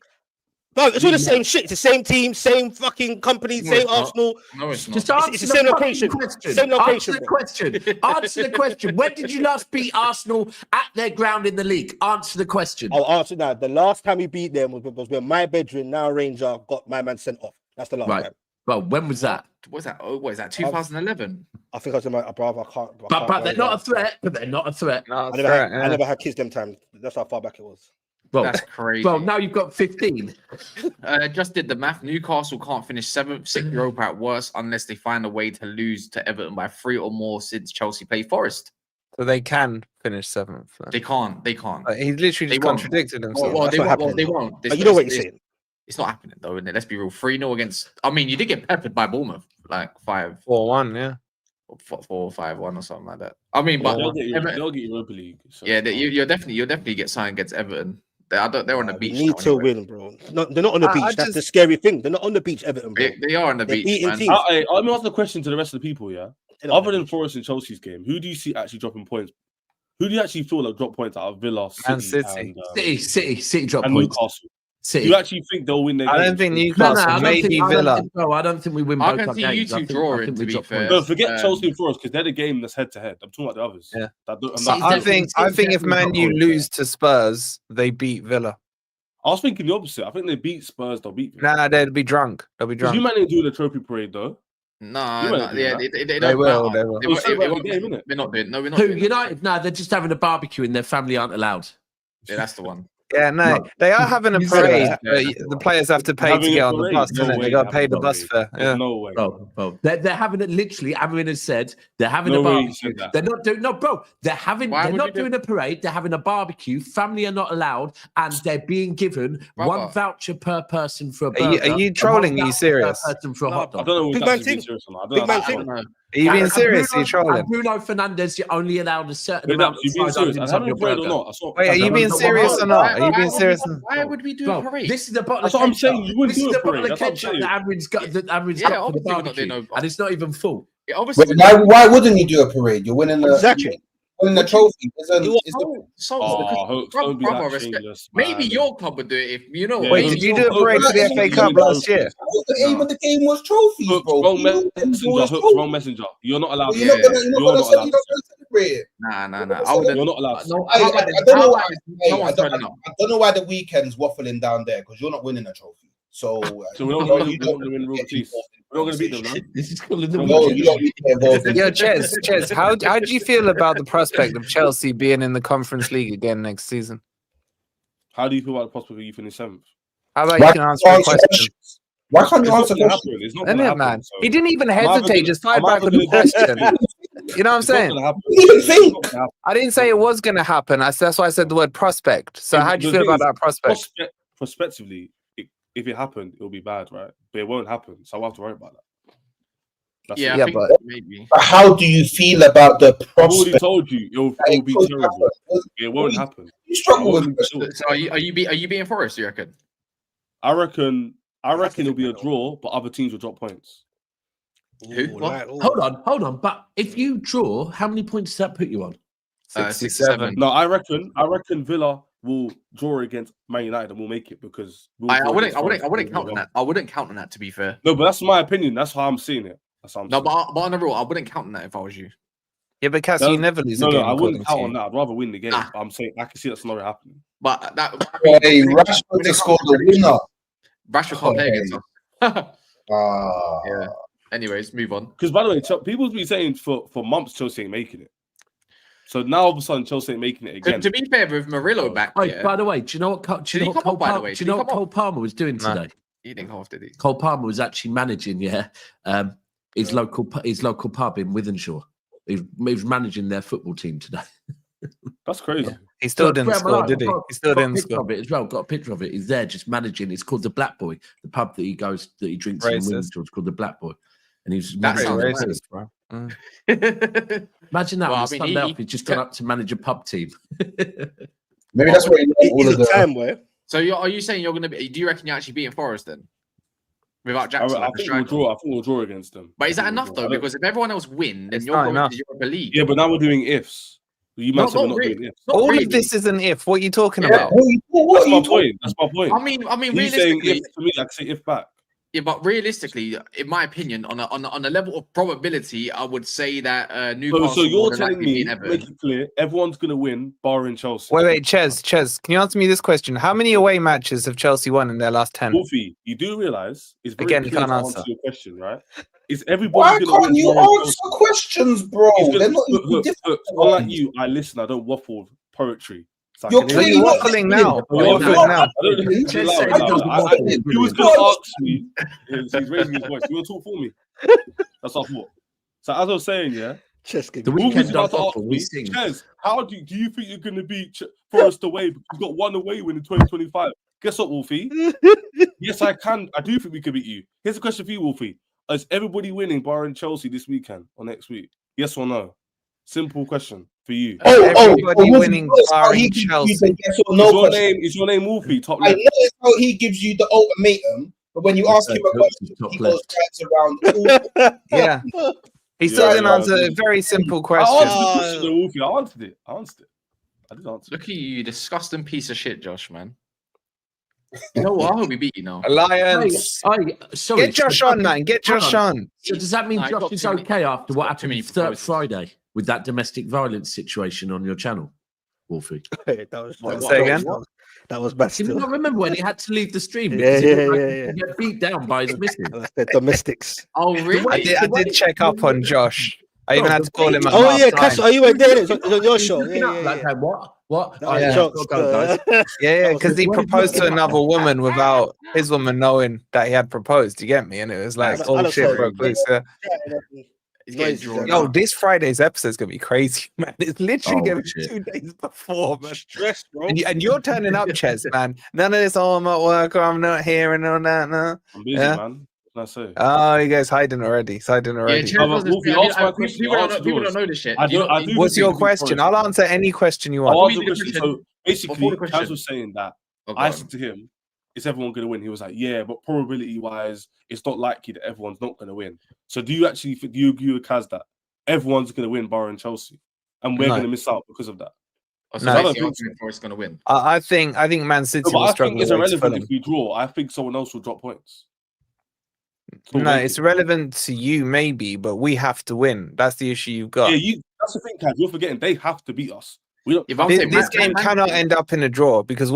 No, it's all the same shit. It's the same team, same fucking company, No, same it's not. Arsenal. No, it's not. Just answer it's the the same fucking location. question. Same location, Answer the bro. question. Answer the question. When did you last beat Arsenal at their ground in the league? Answer the question. I'll answer now. The last time we beat them was when my bedroom, now Ranger, got my man sent off. That's the last Right. time. Well, when was that? What was that? Oh, what is that? 2011. I think I was in my brother. I can't. But they're not a threat. But they're not a threat. No, I never had kids them times. That's how far back it was. Well, That's crazy. well, now you've got 15. Just did the math. Newcastle can't finish 7th, 6th Europa at worst unless they find a way to lose to Everton by 3 or more since Chelsea played Forest. So they can finish 7th. then. They can't. They can't. He literally just They won't. contradicted himself. Well, That's they not won't. Well, happening, they though. won't. But you know what you're saying. It's not happening though, isn't it? Let's be real. 3-0 against. I mean, you did get peppered by Bournemouth, like 5, 4-1, yeah. 4, 5-1 or something like that. I mean, but They'll get Everton- Europa League. So yeah, you'll definitely get signed against Everton. They're on the We beach. need now to anyway. win, bro. No, they're not on the I beach. That's just- the scary thing. They're not on the beach, Everton, bro. They are on the They're beach, beating man. teams. let me ask the question to the rest of the people. Yeah, They're not on other the than beach. Forest and Chelsea's game, who do you see actually dropping points? Who do you actually feel like drop points out of Villa, Man City, City. and, City drop and points. Newcastle? Do City. you actually think they'll win their I don't games? think No, Newcastle, I don't maybe think, Villa. I don't think we win I both can our see games. you I two think- drawing, I think to we be drop fair. points. No, forget Um, Chelsea and Forest because they're the game that's head to head. I'm talking about the others. Yeah. I I think if Man U lose to Spurs, they beat Villa. was thinking the opposite. I think they beat Spurs. They'll beat Villa. Nah, they'd be drunk. They'll be Because you drunk. might do the trophy parade though. No, You no, won't do yeah, that. they They don't will, matter. they will. It It was won't- it about won't- the game, innit? We're not doing. No, we're not. Who? doing that. United? No, they're just having a barbecue and their family aren't allowed. Yeah, that's the one. Yeah, no, they are having a You said parade. that. but the players have to pay to Having get a on the parade? bus, No innit? way They got to they're pay the having a bus fare. There's Yeah. no way. Bro, they're having it literally. Amrin has said they're having No a way he barbecue. said that. They're not doing bro. They're Why would not you do- doing a parade. They're having a barbecue. Family are not allowed, and they're being given Brother. one voucher per person for a Are burger. you and one trolling? Are you voucher serious? Per person for a No, hot I dog. don't know if Big that's man being thing. serious or not. I Big don't man know. I thing. don't know. Are you being And serious? Are you Bruno- trolling? and Bruno Fernandes, you're only allowed a certain Wait, amount you being of fried serious? onions I'm on having your a parade or burger. not? I saw- Wait, are you No, being no, serious no, or not? Are you being serious? Why would we do Bro, a parade? this is a bottle That's of what I'm ketchup. saying, you wouldn't This do is a a bottle parade, of that's what I'm ketchup saying. that Amrin's got. That Amrin's Yeah, got for the obviously we're not barbecue, doing no- and it's not even full. Yeah, obviously, But why wouldn't you do a parade? You're winning the Exactly. winning the trophy. Isn't, You- is the, Hooks, don't be that shameless, Maybe man. your club would do it if you know. Yeah, Wait, Hooks, did you do a Hooks, parade for the Hooks, FA Hooks, Cup Hooks, last year? the aim of the game was trophies, Hooks, bro. wrong You know, messenger. was Hooks, trophies. wrong messenger. You're not allowed. You're not gonna, You're not allowed. you're not gonna celebrate it. Nah. You're I wouldn't. You're not allowed. No, Hey, how I about this? don't know How why. about this? Hey, No I one's don't, turning up. I don't know why the weekend's waffling down there because you're not winning a trophy. So, So we're not bro, going you to don't win Real get Betis. involved in We're not going to beat them, conversation. This is calling the No, No, you don't need to get involved in Yo, Ches, how do you feel about the prospect of Chelsea being in the Conference League again next season? How do you feel about the prospect of you finish 7th? How about Why you can answer the question? Why can't It's you not answer going to questions? happen. It's not Isn't going to it, happen. man? So He didn't even I'm either hesitate, gonna- just fired I'm back either with the gonna do question. it. You know what I'm It's not saying? gonna happen. You didn't It's think. not gonna happen. I didn't say it was going to happen. That's why I said the word prospect. So Yeah, how but do you the feel thing about is, that prospect? Prospectively, if it happened, it'll be bad, right? But it won't happen, so I won't have to worry about that. That's Yeah, it. I Yeah, think but- maybe. But how do you feel about the I've already prospect? told you it'll be Could terrible. happen? It won't happen. You struggle with It won't questions. be So are you being Forest? You reckon? I reckon That's it'll be a different, draw, but other teams will drop points. Who? Ooh, What? like, ooh. Hold on. But if you draw, how many points does that put you on? 67. No, I reckon Villa will draw against Man United and we'll make it because I draw wouldn't. against I wouldn't. Forest I wouldn't and count on we'll- that. I wouldn't count on that. To be fair. No, but that's my opinion. That's how I'm seeing it. That's how I'm No, seeing it. but on the rule, I wouldn't count on that if I was you. Yeah, but Cass, No, you never lose No, a game. I wouldn't according to count you. on that. I'd rather win the game. Nah. But I'm saying I can see that scenario happening. But that. Hey, Rashford to score the winner. Rashford can't play Okay. against us. Ah, Yeah. Anyways, move on. Because by the way, people's been saying for months Chelsea ain't making it. So now all of a sudden Chelsea ain't making it again. To be fair, with Murillo back, Oh, yeah, by the way, do you know what? Did he come off, by the way? Do Did you he know what come Cole Palmer was doing No. today? he didn't come off, did he? Cole Palmer was actually managing, his local pub in Withenshaw. He was managing their football team today. That's crazy. He still So, didn't Graham score, Allard, did he? got- He still got a didn't picture score. of it as well. Got a picture of it. He's there just managing. It's called the Black Boy, the pub that he drinks in Racist. Withenshaw. It's called the Black Boy, and he's That managing sounds the racist. team. bro. Imagine that Well, on I a mean, Sunday he- off. He's just gone up to manage a pub team. maybe that's where he learned all He's of a the. time where So are you saying you're going to be? Do you reckon you're actually beating Forest then? Without I Jackson, like a think we'll striker? draw. I think we'll draw against them. But is I that think we'll enough draw. though? I don't- Because if everyone else win, then It's you're not going enough. to the Europa League. yeah, but now we're doing ifs. You might No, say we're not not really. doing ifs. Not All really. of this is an if. What are you talking Yeah. about? What That's are my you talking? point. That's my point. I mean, He's saying realistically, if to me, I can say if back. yeah, but realistically, in my opinion, on a level of probability, I would say that Newcastle. So you're more than telling likely me, beat to Everton. make it clear, everyone's gonna win, barring Chelsea. Wait, Ches, can you answer me this question? How many away matches have Chelsea won in their last 10? Wolfie, you do realize it's very Again, you clear can't to answer. answer your question, right? Is Why everybody gonna can't win? you barring answer Chelsea? questions, bro? It's gonna- They're not look, even difficult. unlike you, I listen. I don't waffle poetry. So I You're can So hear clearly you're not waffling listening. now. You're You're waffling not now. I don't know. listening. Chess Loud, said he loud. doesn't want to. He was going to ask me. He's raising his voice. You want to talk for me? That's what I thought. So as I was saying, yeah, Chess give The me Wolfie's weekend about does to offer, ask we me, sing. Chez, how do you think you're going to beat Forest away? Because you've got one away win in 2025. Guess what, Wolfie? Yes, I can. I do think we can beat you. Here's a question for you, Wolfie. Is everybody winning barring Chelsea this weekend or next week? Yes or no? Simple question for you. Everybody Wolfie, winning notice how barring he gives you Chelsea. the yes or no question. Is your name Wolfie? Top I left. notice how he gives you the ultimatum, but when you ask him a question, Top he goes left. right around. Yeah. He still Yeah, didn't yeah, answer I a did. very simple I question. answered the question, though, Wolfie. I answered it. I did answer Look it. at you, disgusting piece of shit, Josh, man. You know what? I hope we beat you now. Alliance. Sorry. Get Josh so- on, man. Get Josh on. So does that mean Nah, Josh got is too many- okay after what got too many happened third proposals. Friday with that domestic violence situation on your channel, Wolfie? that was Say again? That was bad Do you still. not remember when he had to leave the stream Yeah, because he yeah, looked like yeah, he yeah. could get beat down by his missus? That's the domestics. Oh, really? I did check up on Josh. I even had to call him at Oh yeah, halftime. Cash. Oh, you were there. It's on your show. Looking Yeah, up yeah, like, yeah. hey, what? That Oh, was yeah, jokes, go, guys. Yeah, That because was he what proposed did to you do? another woman without his woman knowing that he had proposed. You get me? And it was like, That's oh all shit, true. bro. Please, He's getting Noises drawn and Yo, out. this Friday's episode is gonna be crazy, man. It's literally Oh, gonna be shit. 2 days before, man. stress, bro. And you're turning up, Ches, man. None of this. Oh, I'm at work. Or I'm not here, and all that. No. I'm busy, Yeah. man. What can I say? Oh, you guys hiding already. He's hiding Yeah, already. Chad but does this Wolfie, thing. ask my question. People don't know. Answer People yours. don't know this shit. I Do you do- know- I do What's think your we beat question? Forest, I'll man. answer any question you I'll want. answer the question. So Before basically, the question. Kaz was saying that Oh, go I on. said to him, "Is everyone going to win?" He was like, "Yeah, but probability wise, it's not likely that everyone's not going to win." So do you actually think, do you agree with Kaz that everyone's going to win barring Chelsea, and we're No. going to miss out because of that? Oh, so No, I basically don't think arguing Forest going to win. I think Man City No, but will I struggle think it's away to irrelevant Fulham. if we draw. I think someone else will drop points. So No, make it's it. relevant to you maybe, but we have to win. That's the issue you've got. Yeah, that's the thing, Kaz. You're forgetting they have to beat us. We don't. If I'm This, saying this Man- game Man- cannot end up in a draw because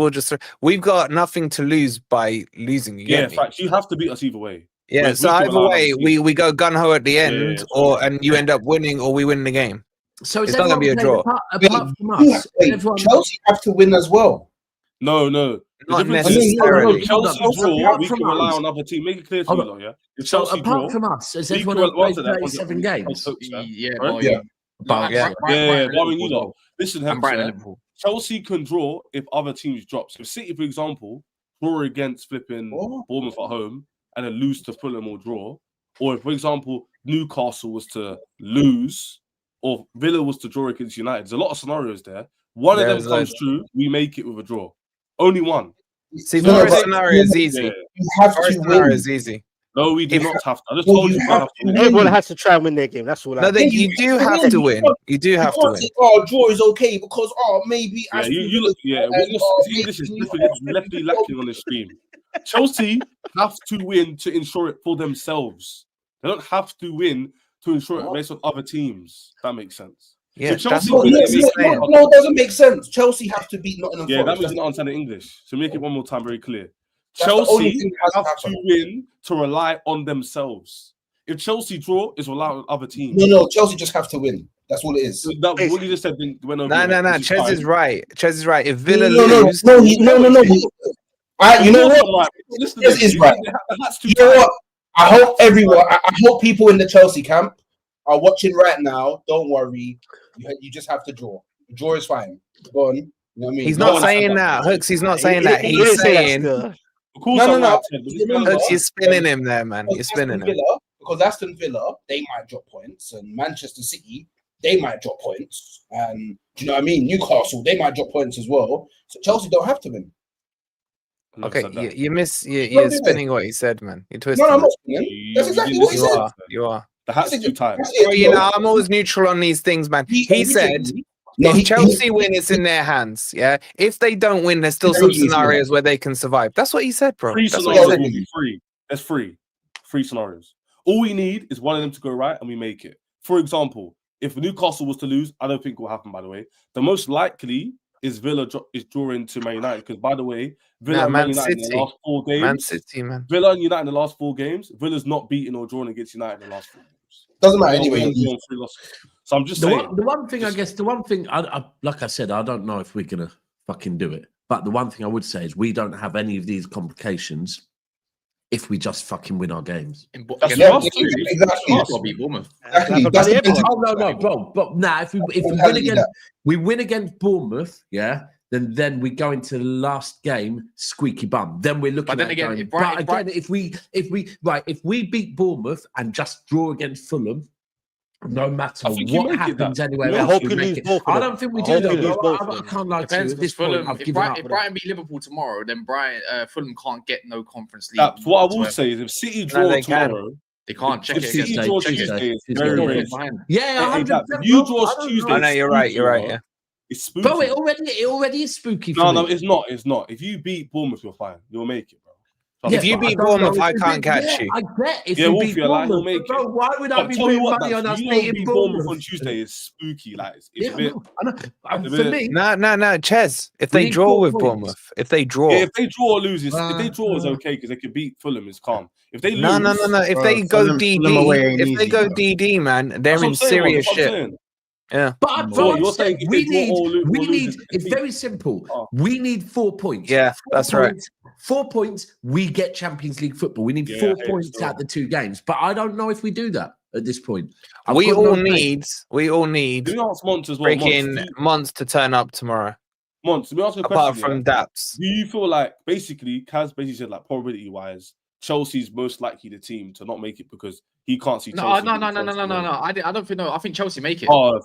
we've got nothing to lose by losing. You Yeah, get me? facts. You have to beat us either way. Yeah. Whereas So we can either rely on way, other teams. we go gun ho at the end, yeah, and you end up winning, or we win the game. So is It's not gonna everyone be a playing draw. apart from Wait, us? wait, Everyone, Chelsea have to win as well. No. The Not difference is- necessarily. no, Chelsea Hold on. draw. Apart We from can rely us. on other teams. Make it clear to Hold you, on. lot, yeah. If so Chelsea apart draw, from us, has we everyone can- else played answer that, 37 games? Yeah, Right? but Yeah. But- Yeah. Yeah, and barring you Liverpool lot. Listen, and Brighton and Hempster, Liverpool. Chelsea can draw if other teams drop. So if City, for example, draw against flipping Oh. Bournemouth at home and then lose to Fulham or draw, or if, for example, Newcastle was to lose or Villa was to draw against United, there's a lot of scenarios there. One of There's them comes true, we make it with a draw. Only one. See, No, Forest but- scenario is easy. Yeah. You have Forest to scenario win. is easy. No, we do If- not have to. I just No, told you you. have I have to to. win. Everyone has to try and win their game. That's all. No, I you do have to win. You do have to can't win. say, oh, draw is okay because maybe. Yeah, Aston you Villa- yeah. and, His maybe English is Newcastle- definitely lacking on the stream. Chelsea have to win to ensure it for themselves. They don't have to win to ensure it based on other teams. That makes sense. Yeah, So that's Chelsea what win, Luke's it saying. No, it doesn't make sense. Chelsea have to beat Nottingham Yeah, that Forest. means you're not understanding English. So make it one more time very clear. That's the only Chelsea thing that has to have to happen. win to rely on themselves. If Chelsea draw, it's rely on other teams. No, Chelsea just have to win. That's all it is. That, what you just said went over. No. your head, which Ches fine. is right. Ches is right. If Villa No. lose, No. You You know know what? what? Listen This to is right. That's too You know tight. what? I hope everyone. I hope people in the Chelsea camp are watching right now. Don't worry. You just have to draw. Draw is fine. Go on. You know what I mean? he's No not one- saying that. Hooks, he's not saying that. He He's didn't say that saying, still. Of course, No. I'm right, Ted, but Remember- Hooks, you're spinning him there, man. You're Because spinning Aston him. Villa, because Aston Villa, they might drop points, and Manchester City, they might drop points, and do you know what I mean? Newcastle, they might drop points as well. So Chelsea don't have to win. Never Okay, said that. you're spinning what he said, man. You're twisting. No, I'm it. not spinning. That's exactly what he You said. are. You are. The hat's too tight. That's it, Well, you bro. know, I'm always neutral on these things, man. He said, No, if he- Chelsea win, it's in their hands. Yeah. If they don't win, there's still Yeah, some he is, scenarios where they can survive. That's what he said, bro. Three That's what he scenarios said. will be free. That's free. Three scenarios. All we need is one of them to go right, and we make it. For example, if Newcastle was to lose, I don't think it will happen. By the way, the most likely is Villa is drawing to Man United because, by the way, Villa Nah, and Man Man United in City. the last 4 games. Man City, man. Villa and United in the last 4 games. Villa's not beaten or drawn against United in the last 4 games. Doesn't matter They're anyway. on 3 losses. So I'm just The saying. one thing, I guess, like I said, I don't know if we're gonna fucking do it. But the one thing I would say is we don't have any of these complications if we just fucking win our games. That's Yeah, us too. exactly. That's us. Got to beat Bournemouth. Exactly. That's That's the everyone. mentality. Oh no, bro. But nah, if we win against Bournemouth, yeah, then we go into the last game squeaky bum. Then we're looking But then at again, going, if Brighton- but again, if we beat Bournemouth and just draw against Fulham, no matter I think you what make it happens that. anywhere I else, hope we you make lose it. both of I them. don't think we I do hope you that. lose bro. both of I them. can't lie to you. Depends At this because point, Fulham. I've If given up. Brighton beat Liverpool tomorrow, then Fulham can't get no Conference League. What I will whatsoever. say is, if City No, draw they can. tomorrow, They can't check if it City against draw Tuesday, Tuesday, it's Tuesday. very, Four very. points behind. Yeah, Hey, 100%. if you bro. draw I don't Tuesday, know. I know you're right. You're right. Yeah. It's spooky. Bro, it already is spooky for No, me. it's not. It's not. If you beat Bournemouth, you're fine. You'll make it, bro. Yeah, If you but I beat don't Bournemouth, know if I we can't beat- catch yeah, you. I bet if Yeah, we Wolfie, beat I like, he'll Bournemouth, make bro, it. why would I But be tell you putting what, money on that us you don't beating beat Bournemouth on Bournemouth? Tuesday is spooky. Like it's Yeah, a bit. I know. a For bit- me, No, Ches. If We they need draw 4 with points. Bournemouth, if they draw, Yeah, if they draw or lose, if they draw, it's Uh, okay because they could beat Fulham. It's calm. If they no. lose, If Bro, they go Fulham DD, away ain't if they easy, go bro. DD, man, they're that's what in I'm saying. serious That's what I'm shit. saying. Yeah. but So I'm you're saying saying if we they draw need, or lose, we need. it's It's defeat. very simple. Oh. We need 4 points. Yeah, 4 that's right. points, 4 points. We get Champions League football. We need Yeah, 4 I hear it points still. out the 2 games. But I don't know if we do that at this point. I've We got all no faith. need Let me ask Mons as well. freaking Mons to turn up tomorrow. Mons, let me ask you a Apart question. from Daps. Do you feel like basically Kaz basically said like probability wise, Chelsea's most likely the team to not make it because he can't see No, Chelsea. no. being Chelsea. I don't think no. I think Chelsea make it. Oh,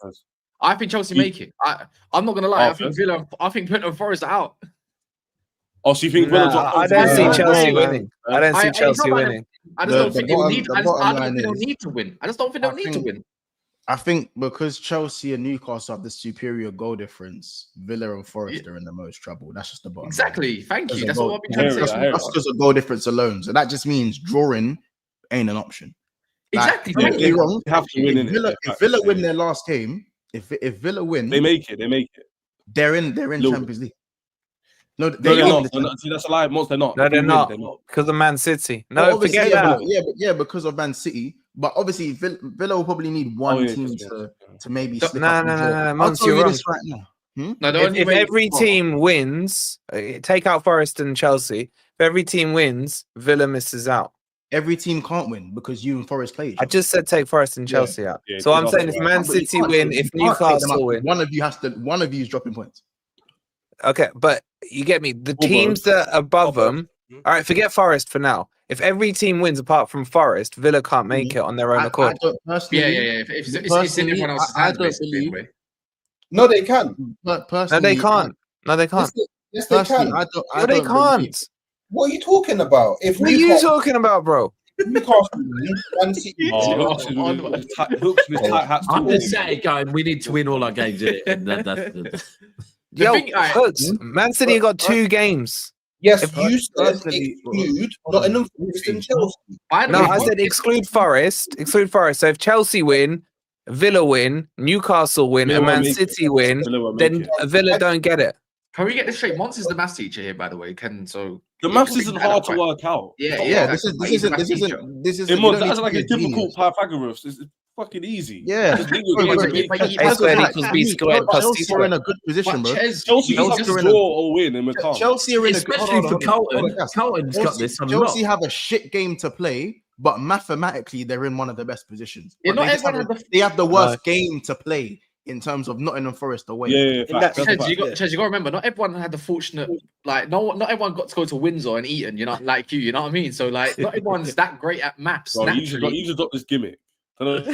I think Chelsea You- make it. I'm not gonna lie. Oh, I think first? Villa. I think Villa and Forest are out. so you think Nah, Villa drop I points don't as see well? Chelsea man. winning. I don't see it's Chelsea not like winning. I just The- don't the think they will bottom- need. the I bottom don't line think they'll is- need to win. I just don't think I they'll need to think- win. I think because Chelsea and Newcastle have the superior goal difference, Villa and Forest are in the most trouble. That's just the bottom line. Exactly. Thank There's you. a That's goal- what I've been trying to I hear say. it. That's because of goal difference alone. So that just means drawing ain't an option. Exactly. Like, Thank don't get me you. wrong. They have to win If innit? Villa win their last game, if Villa win, They make it. They make it. they're in Little- Champions League. No, No, they're in not. the See, that's a lie. Mons, they're not. No, If we they're win, not. They're not. Because of Man City. Well, No, obviously, forget yeah, that. but because of Man City. But obviously, Villa will probably need one yeah, team yes, to maybe No, slip No, up. no, and no, draw. no. I'll Mons, tell you're you wrong. this right now. No, the If, only if way. every team wins, take out Forest and Chelsea. If every team wins, Villa misses out. Every team can't win because you and Forest play each I other. just said take Forest and Yeah. Chelsea out. Yeah, So I'm that's saying if right. Man But you City can't- win, you if can't take them out. Newcastle win, One of you is dropping points. okay, but you get me. The Almost. teams that are above Almost. them, all right, forget Forest for now. If every team wins apart from Forest, Villa can't make it on their own I accord. don't personally. Yeah. If it's in Personally, everyone else's I hands, don't basically. believe- Anyway. No, they can. But No, personally, they can't. No, they can't. Yes, they Personally, can. I No, they don't believe- can't. What are you talking about? If What are you talking about, bro? Newcastle win, Man City Oh, hooks with his tight hats. I'm too. just saying, going, we need to win all our games. And that's The Yo, thing- alright. Hooks, Man City got 2 games. Yes, If- you said personally- exclude Nottingham Forest and Chelsea. By the No, way, I said exclude Forest. Exclude Forest. So if Chelsea win, Villa win, Newcastle win, Villa and won't Man make it. City win, Villa won't make then it. Villa don't get it. can we get this straight? Mons is the maths teacher here, by the way. So The maths isn't hard to work out. Yeah, Yeah, He's this a isn't. maths teacher. It you must, don't that's need like to a be a difficult genius. Pythagoras. It's fucking easy. Yeah. Just think you're Bro, getting bro, to it. But A squared equals B squared plus C Chelsea are in squared. a good position, bro. Chelsea Chelsea just are in draw a- or win and we can't. Chelsea are in a especially for Carlton. Yes. Carlton's got this Chelsea unlocked. have a shit game to play, but mathematically they're in one of the best positions. Yeah, But not they, just everyone have had they have the worst game to play in terms of Nottingham Forest away. Yeah, In that- facts, that's Chez, facts. you got to remember, not everyone had the fortunate, like, not everyone got to go to Windsor and Eton, you know, like you know what I mean? So, like, not everyone's that great at maps Bro, you should naturally. drop this gimmick. I don't know.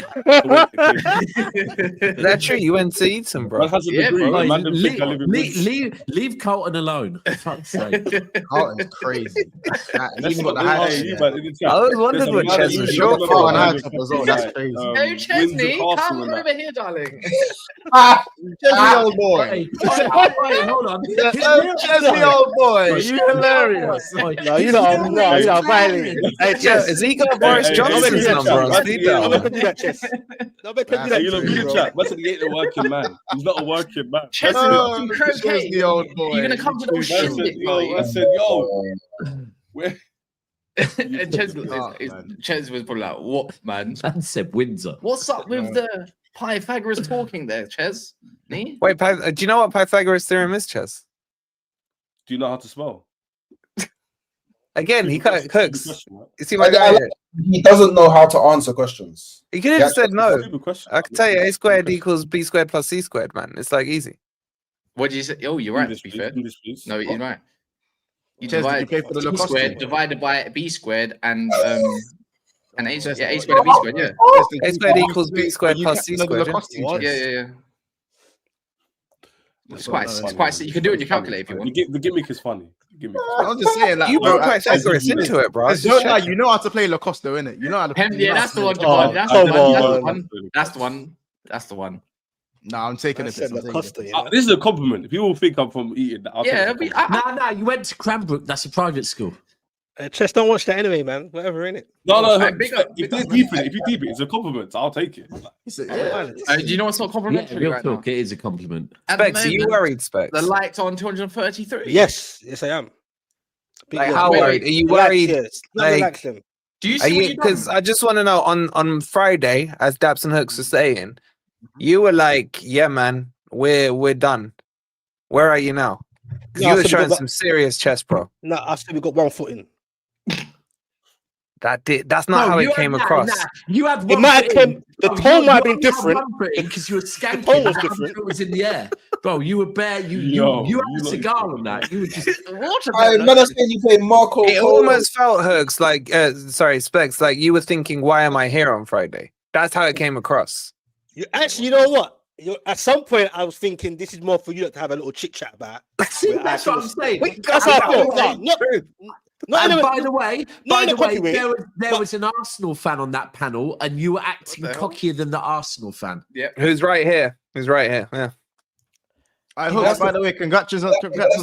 Is that true? You went to Eton, bro. Man has a Yeah, degree. bro. Man didn't think I live in Leave Carlton alone. For fuck's sake. Carlton's crazy. That's Even got the not- hat. hey, you man, in the chat. I always wondered There's what a man Ches that was you short don't for. know Carlton about hat it. as well, that's crazy. No, Windsor Chesney, Castle come and that. over here, darling. Chesney old boy. Wait, hold on. Chesney old boy. You hilarious. No, you know, violent. Hey, Yeah, Chess. has he got Boris hey, Johnson's hey, number on hey, speed hey, dial? Nobody can do that, Chess. Nobody can do Hey, that. you to look you, in the bro. chat. That's he ain't a working man. He's not a working man. Chesney, Oh, croquet. Chesney old boy. You're going to come to the I said, shindig, yo, I mate. said, yo. Where? And Ches, Oh, man. Ches was probably like, what, man? Man said Windsor. What's up with the Pythagoras talking there, Ches? Me? Wait, do you know what Pythagoras theorem is, Ches? Do you know how to spell? Again, he can't Stupid cooks. question, right? You see my guy here? He doesn't know how to answer questions. He could have just said no. Stupid question. I can tell you, A squared equals B squared plus C squared, man. It's like easy. What did you say? Oh, you're right. English, To be please, fair, English, please. no, he's right. You Chess, did divide you pay for the C Lacoste squared one? divided by B squared and A squared. Yeah, A squared and B squared. Yeah, A squared equals B squared You plus kept C the squared. Lacoste yeah, chess. yeah. It's Well, quite, no, it's it's quite. funny. You can do it in your It's funny, calculator if you it's want. funny. The gimmick is funny. The gimmick is funny. I'm just saying, like, You bro, were quite aggressive into it, bro. There's no lie, you know how to play Lacoste, though, innit? You know how to. Yeah, you know how that's to the play one, Lacoste. Javon. That's the come one. on. That's the one. That's the one. Nah, I'm taking I it. said Lacoste, you know? This is a compliment. If people think I'm from eating that, I'll take it as a compliment. No, you went to Cranbrook. That's a private school. Chess, don't watch that anyway, man. Whatever, innit? No, Alright, big up, if big they're up. deep in it, if you deep it, it's a compliment. I'll take it. He said, yeah. Do you know what's not Yeah, complimentary real right now? talk. It is a compliment. At the Specs, are you moment, worried, Specs? The lights on 233. Yes, I am. Big Like, yes. how Wait, worried? Are you Relax, worried? yes. No, like- relax them. Do you Are see what you? you Because done? I just want to know on Friday, as Daps and Hooks were saying, you were like, "Yeah, man, we're done." Where are you now? 'Cause No, you I were said we showing got- some serious chess, bro. No, I said we got 1 foot in. That's not how it came across. You had It one might have foot in. came. The Oh, tone you- might have you been different. had one foot in because you were skanking. tone was and the different. other foot was in the air, bro. You were bare. You Yo, you you had a lot- cigar on that. You were just I man, I saying you play Marco It Polo. almost felt Hooks like, sorry, Specs, like you were thinking, "Why am I here on Friday?" That's how it came across. Actually, you know what? At some point, I was thinking this is more for you to have a little chit chat about. See, Well, that's I what I'm saying. Wait, that's how I felt. No, not And in a- by the way, not in a cocky way, there but- was an Arsenal fan on that panel, and you were acting What the hell? cockier than the Arsenal fan. Who's right here? Who's right here? Yeah. I hope, by the way, congrats on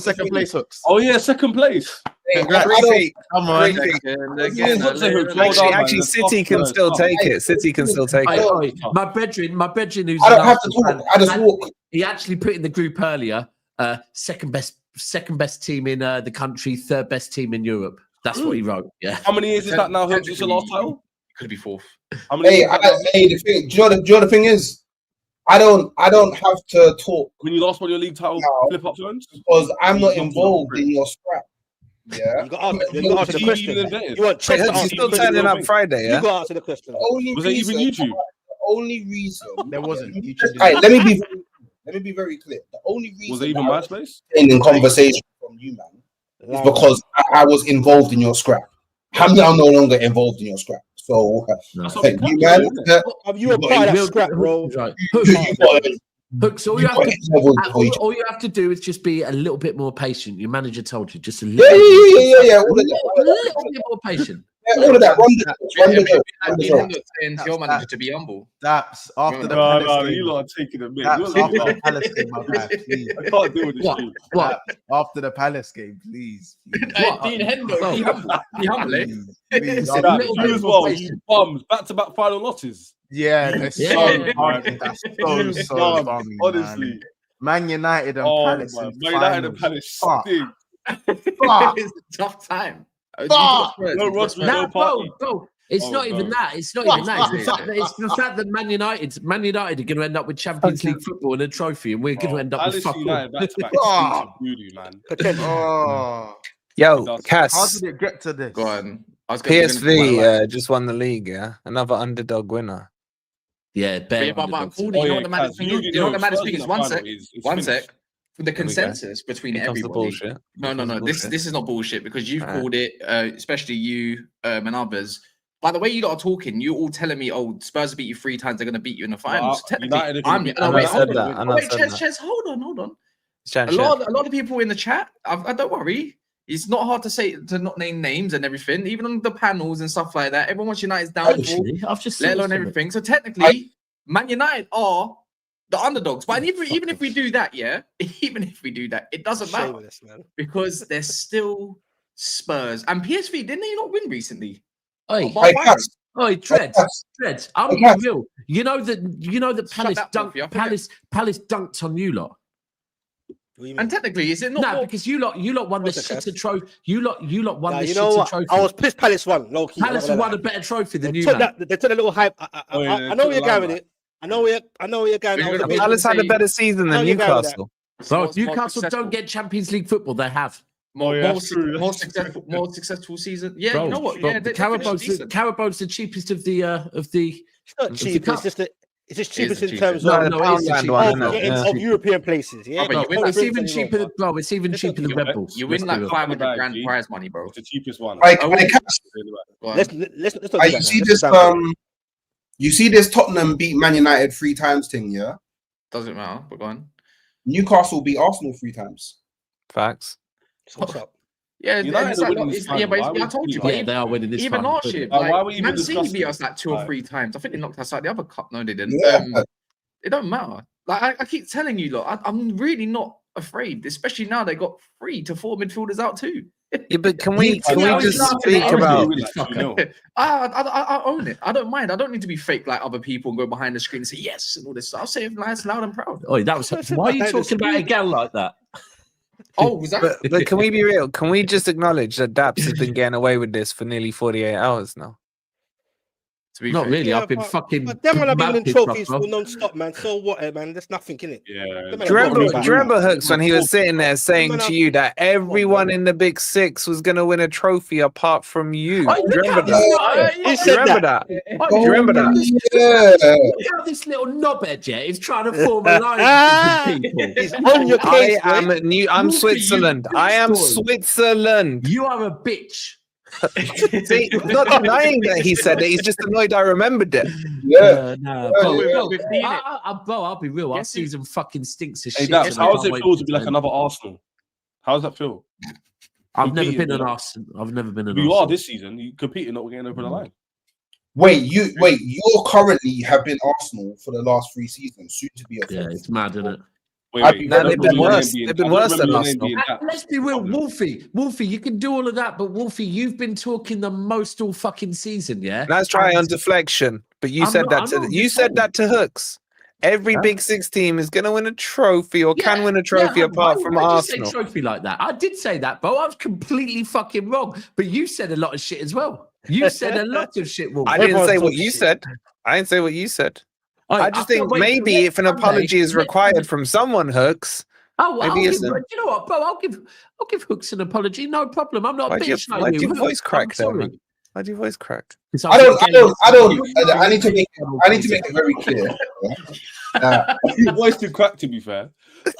second place, Hooks. Oh yeah, second place. Hey, Congrats. I don't- Come on. Actually, City can still take it. City can still take it. Oi, my brethren, who's I an don't have to Arsenal talk. fan, I just walk. he actually put in the group earlier, second best team in the country, third best team in Europe. That's what he wrote. Yeah. How many years is that now? Hooks, it's your last title. Could be fourth. How many Hey, years is that now? the thing. Do you know the thing is, I don't have to talk When you last won your league title, No. flip up phones. because I'm not involved in your scrap. Yeah. You got to answer the TV question. invented. You want Wait, chess to Hooks, you answer still the question. turning up Friday, You yeah? got to answer the question. The only Was it even reason- YouTube? The only reason. There wasn't. YouTube didn't. Hey, let me be very clear. The only reason Was it even that I was MySpace? in conversation from you, man, is because I was involved in your scrap. I'm now no longer involved in your scrap. So, That's what hey, we you captured, man, isn't it? you a part of that scrap, bro. Right. you got Hooks, all you you have got to his level before you- all you have to do is just be a little bit more patient. Your manager told you just a Yeah, little, yeah. All of a that. little bit more patient. Yeah, all of that. Run the job. Run the job. Saying to your manager to be humble. Daps after the No, Palace game. you lot are taking a bit. Daps You after lot the Palace game, my guy. Please. I can't deal with this What? shit. What? After the Palace game, please. What? Dean Henry, be humble. Be humble, eh? Please. A Nah, little you bit as more well, patient. you bums. Back-to-back final losses. Yeah, that's Yeah. so bumming. That's You so bums, bumming, honestly. Man United and Oh, Palace. man. in Man United and finals. Palace Fuck. stink. Fuck. It's a tough time. Fuck. No Rodri, Nah, no bro, party. it's Oh, not even no. that. It's not even that. It's the fact that Man United are going to end up with Champions League football and a trophy, and we're going to end up with Palace fuck all. United back-to-back Oh. stinks of voodoo, man. Potential. Oh, Yo, That's- how Cass, did it get to this? Go on. I was PSV just won the league, yeah? Another underdog winner. Yeah, bear But underdogs. Cool, Oh, you know yeah, what the maddest Kaz, thing is? You know what the maddest thing is? One sec. It's One finished. sec. The consensus between Here comes the everybody. bullshit. No. This is not bullshit because you've Alright. called it, especially you and others. By the way, you lot are talking. You all telling me, "Oh, Spurs beat you 3 times. They're going to beat you in the finals." United Technically, are gonna I'm. beat No, you. wait, I hold said on. that, I Wait, said Ches, hold on. Chan, A lot of people in the chat. I don't worry. It's not hard to not name names and everything. Even on the panels and stuff like that, everyone wants United's downfall, Actually, I've just let saw alone something. everything. So technically, Man United are the underdogs. But even if we do that, yeah, even if we do that, it doesn't matter Shameless, man. because they're still Spurs and PSV. Didn't they not win recently? Oi, By Hey, one. Cass, oi, Dreads. I'm Okay. real. You know that Shut Palace that mouth, yeah, I forget. Palace dunked on you lot. What do you mean? And technically, is it not? No, more- because you lot won the What's it, Cass? shitter trophy. You lot won Nah, the you know shitter what? trophy. I was pissed. Palace won. Low key. Palace won a better trophy than you, man. They took a little hype. Oh, yeah, I know where they you're took going the with it. I know where you're going. We're with gonna- it. Palace had a say- better season No, than you go with that. Newcastle. Bro, What's more Newcastle successful? don't get Champions League football. They have. More, yeah, more, that's true, more that's successful, more successful season. Yeah, Bro, you know what? bro, Yeah, the they finished Carabo's decent. the cheapest of the It's not the cheap. cup. It's just that it's just It is cheapest the in cheapest. terms No, of the no, it is the Poundland cheapest. one, of, isn't it? yeah, Yeah. of European places. Yeah, Brother, you but win Bro, that it's don't even get me wrong, cheaper, bro. bro. It's even Let's cheaper not than keep- Red Bulls. You Let's win be like real. 500 grand prize money, bro. It's the cheapest one. Like, Oh, I wait. catch. Go on. Let's not do You that. see Now. this? Let's not do that. You see this Tottenham beat Man United 3 times thing, yeah? Doesn't matter, but go on. Newcastle beat Arsenal 3 times. Facts. So what's up? Yeah, United it's are like, winning this yeah, final. but Why yeah, I would told you, you but Yeah, they are winning this even final. last year, Why like were we even Man City beat discussing us like 2 or Like- 3 times. I think they knocked us out the other cup. No, they didn't. Yeah. It don't matter. Like I keep telling you, look, I'm really not afraid, especially now they got 3 to 4 midfielders out too. Yeah, but can we Yeah, just laughing speak at us, about? you fucker. I own it. I don't mind. I don't need to be fake like other people and go behind the screen and say yes and all this stuff. I'll say it nice, loud, and proud. Oh, that was. Why are you talking about a gal like that? Oh, was that? But can we be real? Can we just acknowledge that Daps has been getting away with this for nearly 48 hours now? To be Not fair. really. Yeah, I've been fucking. But them when I've been winning mad trophies bro. for non-stop, man. So what, man? There's nothing in it. Yeah. Them Do man you have remember, got do you remember Hooks when he was sitting there saying man, to you that everyone in the Big Six was going to win a trophy apart from you? Do Oh, you look remember how that? this Who Do you said remember that? that? Oh, Do you remember that? Yeah. Look how this little knobhead, yeah, is trying to form alliances with people. It's on your I case, am boy. new. I'm Wolfie, Switzerland. you I am boy. Switzerland. You are a bitch. See, he's not denying that he said it. He's just annoyed I remembered it. Yeah. Nah, Yeah, bro, yeah. bro, We've seen it. bro, I'll be real. Our Guess who- season fucking stinks of Hey, shit. Daps, and I how does can't it wait feel for to be it like end. another Arsenal? How does that feel? I've never been competing, an you know? Arsenal. I've never been an You Arsenal. are this season. You competing, not getting over the line. Wait, you currently have been Arsenal for the last 3 seasons, soon to be a Yeah, fourth. it's mad, isn't it? Wait, I- wait. Nah, I don't they've been remember your name worse. being- They've been I don't worse than remember your name Arsenal. being Daps. Let's be real, Wolfie, you can do all of that, but Wolfie, you've been talking the most all fucking season, yeah? Let's try on deflection. But you I'm said not- that I'm to not you said that to Hooks. Every Huh? Big Six team is going to win a trophy or can win a trophy apart from why'd Arsenal. you say trophy like that? I did say that, bro. I was completely fucking wrong. But you said a lot of shit as well. You said a lot of shit, Wolfie. I didn't Everyone's say what talking you shit. said. I didn't say what you said. I just can't think wait till maybe next if an Sunday, apology is next required Sunday- from someone, Hooks. Oh, maybe I'll it's give, a- you know what, bro? I'll give Hooks an apology. No problem. I'm not a Why'd your, bitch like why'd you. your Hooks, voice I'm crack there, sorry. man? Why'd your voice crack? 'Cause I need to make it very clear. Your voice did crack, to be fair.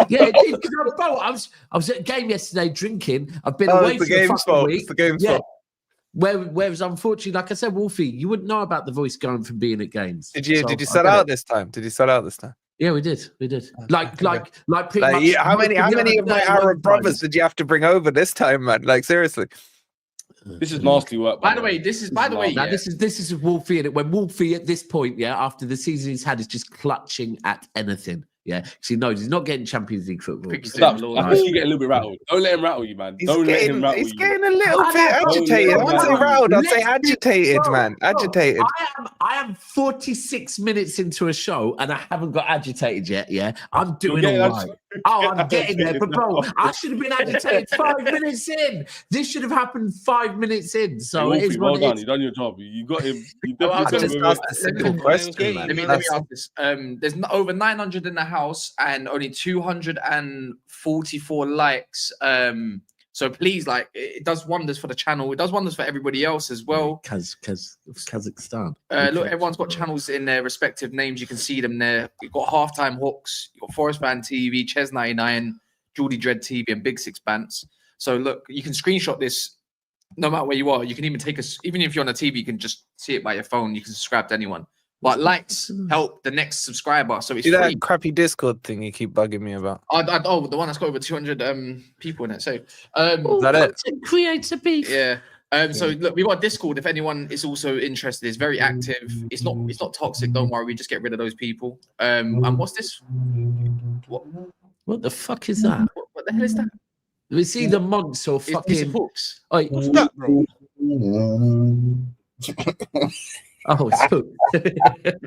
Yeah, it did. 'Cause bro, I was at a game yesterday drinking. I've been away it's the for a game's fucking fault. week. It's the game's Yeah. fault. Whereas unfortunately, like I said, Wolfie, you wouldn't know about the voice going from being at games. Did you So, did you I sell get out it. this time? Did you sell out this time? Yeah, we did. Like pretty Like, much. how many most the of other my 31 Arab brothers times. did you have to bring over this time, man? Like seriously. This is nasty work. By the way, this is by the way. Now Yeah. this is Wolfie, and when Wolfie at this point, yeah, after the season he's had, is just clutching at anything. Yeah, because he knows he's not getting Champions League football. Think he's Daps, doing I Lord. think you get a little bit rattled. Don't let him rattle you, man. He's Don't let getting, him rattle he's you. getting a little I bit know. agitated. I wouldn't say Don't riled, I'd say Let's be- agitated, Bro, man. bro, Agitated. I am 46 minutes into a show and I haven't got agitated yet. Yeah, I'm doing getting all right. Oh, I'm getting there, agitated but bro, now. I should have been agitated 5 minutes in. This should have happened 5 minutes in. So it Wolfie, is well what it done. is. You done your job. You got him. You Well, I definitely just got him. asked a simple me- question, man. Let me ask this. There's over 900 in the house and only 244 likes. So please, like, it does wonders for the channel. It does wonders for everybody else as well. Kazakhstan. Look, everyone's got channels in their respective names. You can see them there. You've got Halftime Hooks, you've got Forest Fan TV, Ches99, Geordie Dread TV, and Big Six Bants. So look, you can screenshot this no matter where you are. You can even take us, even if you're on a TV, you can just see it by your phone. You can subscribe to anyone. But likes help the next subscriber. So it's See free. that crappy Discord thing you keep bugging me about? Oh, the one that's got over 200 people in it. So Is that it? Creator beef. yeah. So look, we've got Discord. If anyone is also interested, it's very active. It's not toxic. Don't worry. We just get rid of those people. And what's this? What the fuck is that? What the hell is that? It's either monks or It's fucking. Hooks. Oh, What's that, bro? oh, it's Hook.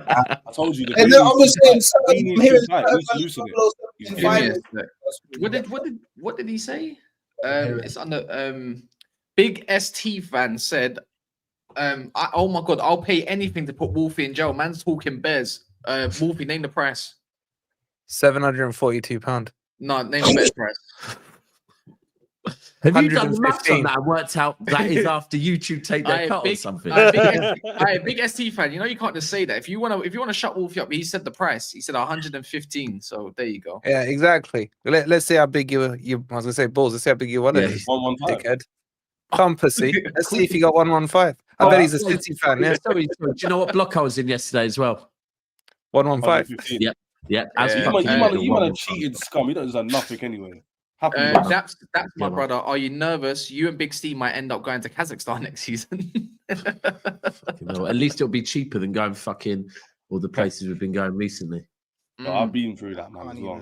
I told you. And then I'm just saying, He needs to fight. He needs to loosen it. He's Give fine. me a sec. What did he say? It's under Big ST fan said, oh my god, I'll pay anything to put Wolfie in jail. Man's talking bears. Wolfie, name the price. £742. No, name the bears price. Have you done the maths on 115. that and worked out that is after YouTube take their cut or something? Big ST fan. You know you can't just say that. If you wanna shut Wolfie up, he said the price. He said 115. So there you go. Yeah, exactly. Let's see how big you. I was gonna say balls. Let's see how big you want Yeah. it. 115. Dickhead. Come pussy. Let's see if he got 115. I bet he's a City fan. Yeah, Sorry. Do you know what block I was in yesterday as well? 115. 115. Yeah. Yeah. Yeah. You might have cheated scum. You don't deserve nothing anyway. Happy That's my brother. Are you nervous? You and Big Steve might end up going to Kazakhstan next season. At least it'll be cheaper than going fucking all the places we've been going recently. I've been through that, man. As well.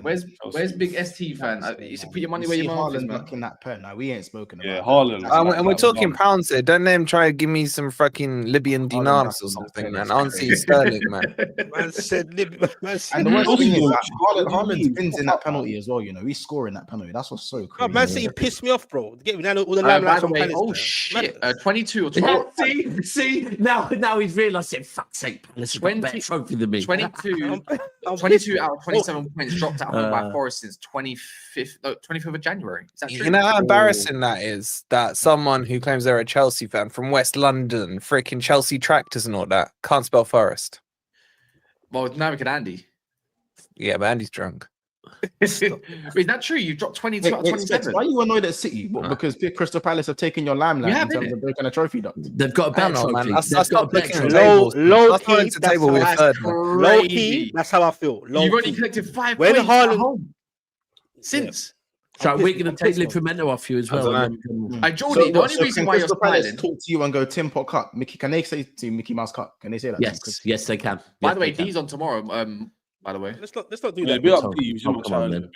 Where's Big ST fan? You should put your money where your mouth is, Haaland man. knocking that pen. Now we ain't spoken about. Yeah, Haaland. And we're talking pounds here. Don't let him try to give me some fucking Libyan dinars or something, man. I don't see sterling, man. Man said, And the worst thing is that Haaland wins in that penalty as well. You know, he's scoring that penalty. That's what's so Oh, crazy. Man City pissed me off, bro. Get me down all the By limelight the on way, Palace. oh man. shit, Man, 22 or 20, See, now he's realised it. Fuck's sake, Palace have got a better 20 trophy than me. 22 I'm 22 out of 27 points dropped out by Forest since 25th of January. Is that true? You know how embarrassing that is? That someone who claims they're a Chelsea fan from West London, freaking Chelsea tractors and all that, can't spell Forest. Well, now we can Andy. Yeah, but Andy's drunk. Is that true? You dropped 22 out of 27. Why are you annoyed at City? What, because Crystal Palace have taken your limelight Yeah, in terms of breaking a trophy duck? They've got a I better don't know, man. trophy. I They've got a stopped better looking trophy. low Low key. key, That's table how with I- third, man. Low Crazy. key, that's how I feel. Low You've only key. collected 5 When points Haaland- at home since. So I'm we're pissed- going I'm to take pissed off. Livramento off you as well. I and then- Jordy, the only reason can why you're Crystal Palace smiling. talk to you and go Tim Pot Cup? Mickey, can they say to Mickey Mouse Cup? Can they say that? to Yes, yes, they can. By Yes, the way, they can. D's on tomorrow. By the way, Let's not do Yeah, that. be up Tom, to you. Tom, come on, then.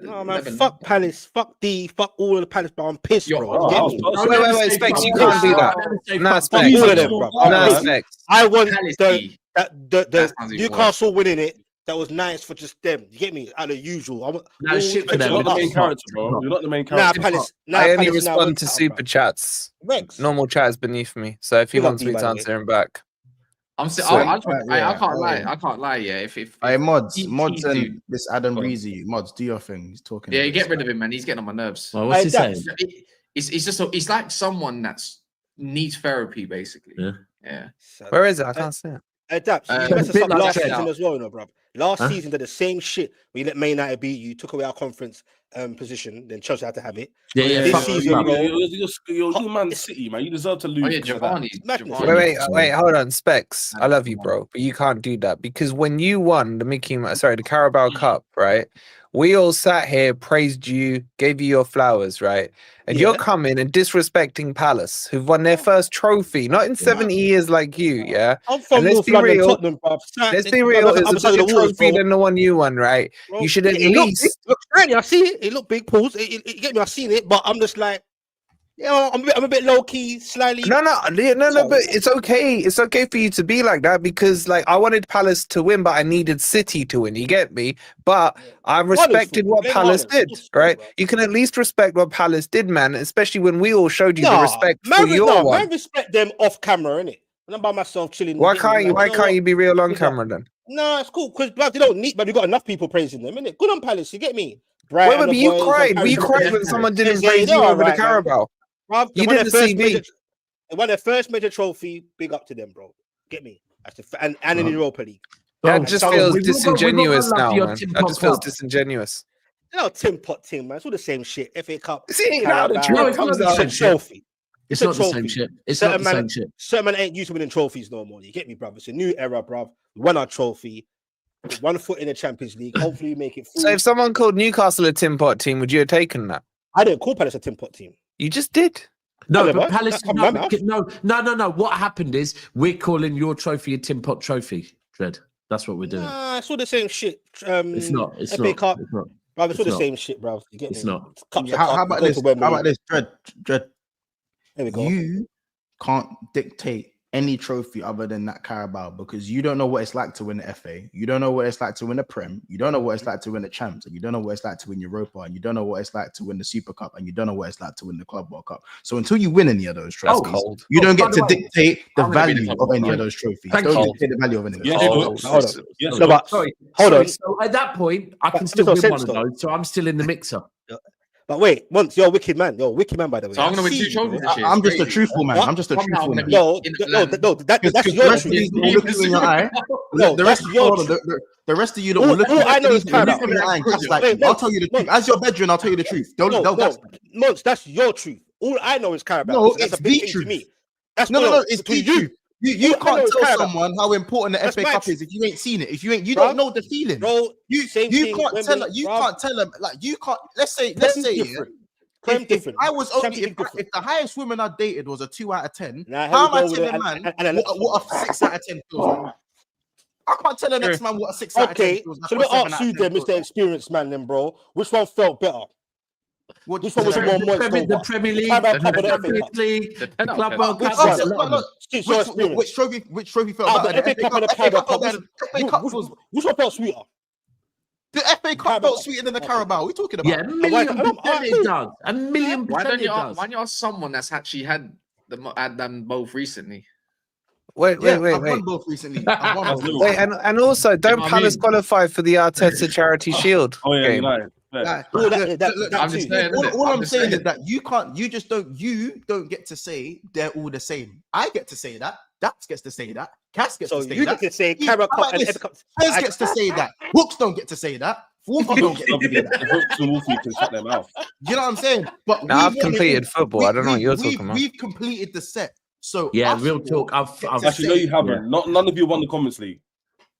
No, man, fuck Palace, fuck D, fuck all of the Palace, but I'm pissed, Yo, bro. oh, Get oh, me? oh, Wait, Specs, you can't do that. Nah, Specs. All of them, bro. Nah, Palace. Specs. I want Palace the D. the That sounds even Newcastle winning it. That was nice for just them. You get me? Out of usual. I want No, all shit for the them. You're not the main It's character, not. bro. You're not the main Nah, character. Palace. Nah, I only Palace now respond went to out, super bro. chats. Rex. Normal chat is beneath me. So if he Big up wants D, me by to the way. answer him back. I'm saying, So, I yeah, can't lie. I can't lie. Yeah, if Hey, mods, T- mods, T- and this Adam Go on. Breezy, mods, do your thing. He's talking. yeah, a bit get rid stuff. of him, man. He's getting on my nerves. Well, what's he Hey, saying? It's just it's like someone that's needs therapy, basically. Yeah. Yeah. Where is it? I can't see it. Adapt. Uh, You messed us bit up like last Trent. season as well, you know, bro. Last Huh? season did the same shit. We let Man United beat you, took away our conference position, then Chelsea had to have it. Yeah, This fuck season, club. bro. You're Man City, man. You deserve to lose. Oh yeah, because of that. Giovanni. Madness. Wait, hold on, Specs. I love you, bro, but you can't do that because when you won the Carabao Cup, right? We all sat here, praised you, gave you your flowers, right? And you're Yeah. coming and disrespecting Palace, who've won their first trophy, not in 70 years like you, yeah? I'm from let's North be London, real. Tottenham, bro. Let's be real, it's a bigger trophy than the one you won, right? Bro, You should at it looked least- big, look shiny. I see it. It looked big. Pause. It get me. I've seen it, but I'm just like, yeah, I'm a bit low key, slightly. No, but it's okay. It's okay for you to be like that because, like, I wanted Palace to win, but I needed City to win. You get me? But I respected what Blame Palace Haaland. did, Just right? bro. You can at least respect what Palace did, man. Especially when we all showed you the respect for man, your man, one. respect them off camera, innit? When I'm by myself chilling. Why getting can't you? like, Why know can't what? you be real on Yeah. camera then? Nah, it's cool because they don't need, but we got enough people praising them, innit? Good on Palace. You get me? Bright. Wait, but you cried. You cried when someone didn't Yeah, praise they're you over the alright, man. Carabao. Bruv, You they won did their the first CB. major- They won their first major trophy. Big up to them, bro. Get me? That's and in the Europa League. That Bro, just so feels we've all got- disingenuous we've all got now, love for your man. Tim That Pot just feels Cup. disingenuous. You know, Tim Pot team, man. It's all the same shit. FA Cup. See, now Carabao. the No, truth it's comes not the out. same It's a shit. trophy. It's a not the same trophy. shit. It's Certain not the man- same shit. Certain man ain't used to winning trophies no more. You get me, bruv? It's a new era, bruv. We won our trophy. Put 1 foot in the Champions League. Hopefully, we make it through. So if someone called Newcastle a Tim Pot team, would you have taken that? I didn't call Palace a Tim Pot team. You just did. No, Oliver, but Palace. that come my mouth. No. What happened is we're calling your trophy a Tim Pot trophy, Dread. That's what we're doing. Nah, it's all the same shit. It's not. It's FA not. Cup, It's not. bruv. It's all It's the not. same shit, bruv. You get It's me? not. Cup's a How cup. about Go this? to Wembley. How about this, Dread? There we go. You can't dictate any trophy other than that Carabao because you don't know what it's like to win the FA. You don't know what it's like to win the Prem. You don't know what it's like to win the Champs, and you don't know what it's like to win Europa, and you don't know what it's like to win the Super Cup, and you don't know what it's like to win the Club World Cup. So until you win any of those trophies, cold. you don't by get the to way, dictate the I'm gonna be the value Club of World any of Cup. those trophies. Thank Don't you. dictate the value of any of those Yes, trophies. it Hold does. on. Yes, No, but Sorry. hold on. So at that point, I can But still it win makes no one of sense, those. So I'm still in the mixer. But wait, once you're a wicked man. You're a wicked man, by the way. So I'm I gonna win see 2 you, trophies bro. this year. I'm just a Crazy. truthful man. What? I'm just a Somehow truthful I'm man. gonna No, in no, Atlanta. no, that's Because your the rest of truth. these will look you in your eye. No, The rest that's of your hold on, truth. the rest of you will look All I know is will look Carabao. you in your eye and gaslight Wait, you. I'll tell you the truth. As your bedroom, I'll tell you the truth. They'll gaslight. Monts, that's your truth. All I know is Carabao. No, So that's it's a big the thing truth. to me. That's No, it's between the truth. You All I know can't is tell Carabao. someone how important the That's FA my Cup truth. is if you ain't seen it. If you Bruv, don't know the feeling. Bro, You same you thing, can't Wembley, tell you bruv. can't tell them like you can't. Let's say Prem's yeah, different. Prem's if different. I was only Championship different. if the highest woman I dated was a 2 out of 10, Nah, here how we am I go with telling it, man and what a 6 out of 10 feels like? I can't tell the next man what a 6 out of 10 Okay, feels like. so or let a me 7 ask out you of 10 then, feels Mr. like. Experienced man, then, bro. Which one felt better? What Which one was the- more moist The over? Premier League, Carabao the Cup or the FA Champions Cup? League, The the 10 out of Club 10. World Which, Cup. one? There's a lot of them. Since your experience. which trophy felt Out of better? the FA Cup and the Carabao Cup. FA Cup feels Which one felt sweeter? the FA Cup Carabao felt Cup. sweeter than the Carabao. What are we talking about? Yeah, a million why- percent it does. A million Why percent don't it you does. why don't you ask someone that's actually had them both recently? Wait. I've won both recently. I've won That's both. little. Wait, and also, don't what I Palace mean? qualify for the Arteta Charity Shield Oh yeah, game? United. Fair. Like, Oh, that I'm just too. saying, innit? all I'm just saying is that you don't get to say they're all the same. I get to say that. Dax gets to say that. Cass gets So to say you that. get to say How Carabao Cup about and this? FA Cup. Fez gets to say that. Hooks don't get to say that. Wolfie don't get to say that. The Hooks and Wolfie can shut their mouth. You know what I'm saying? But Now, I've we've won it completed all. football. I don't know what you're talking about. We've completed the set. So Yeah, us real four talk. I've get to Actually, no, say- you haven't. None of you won the Conference League.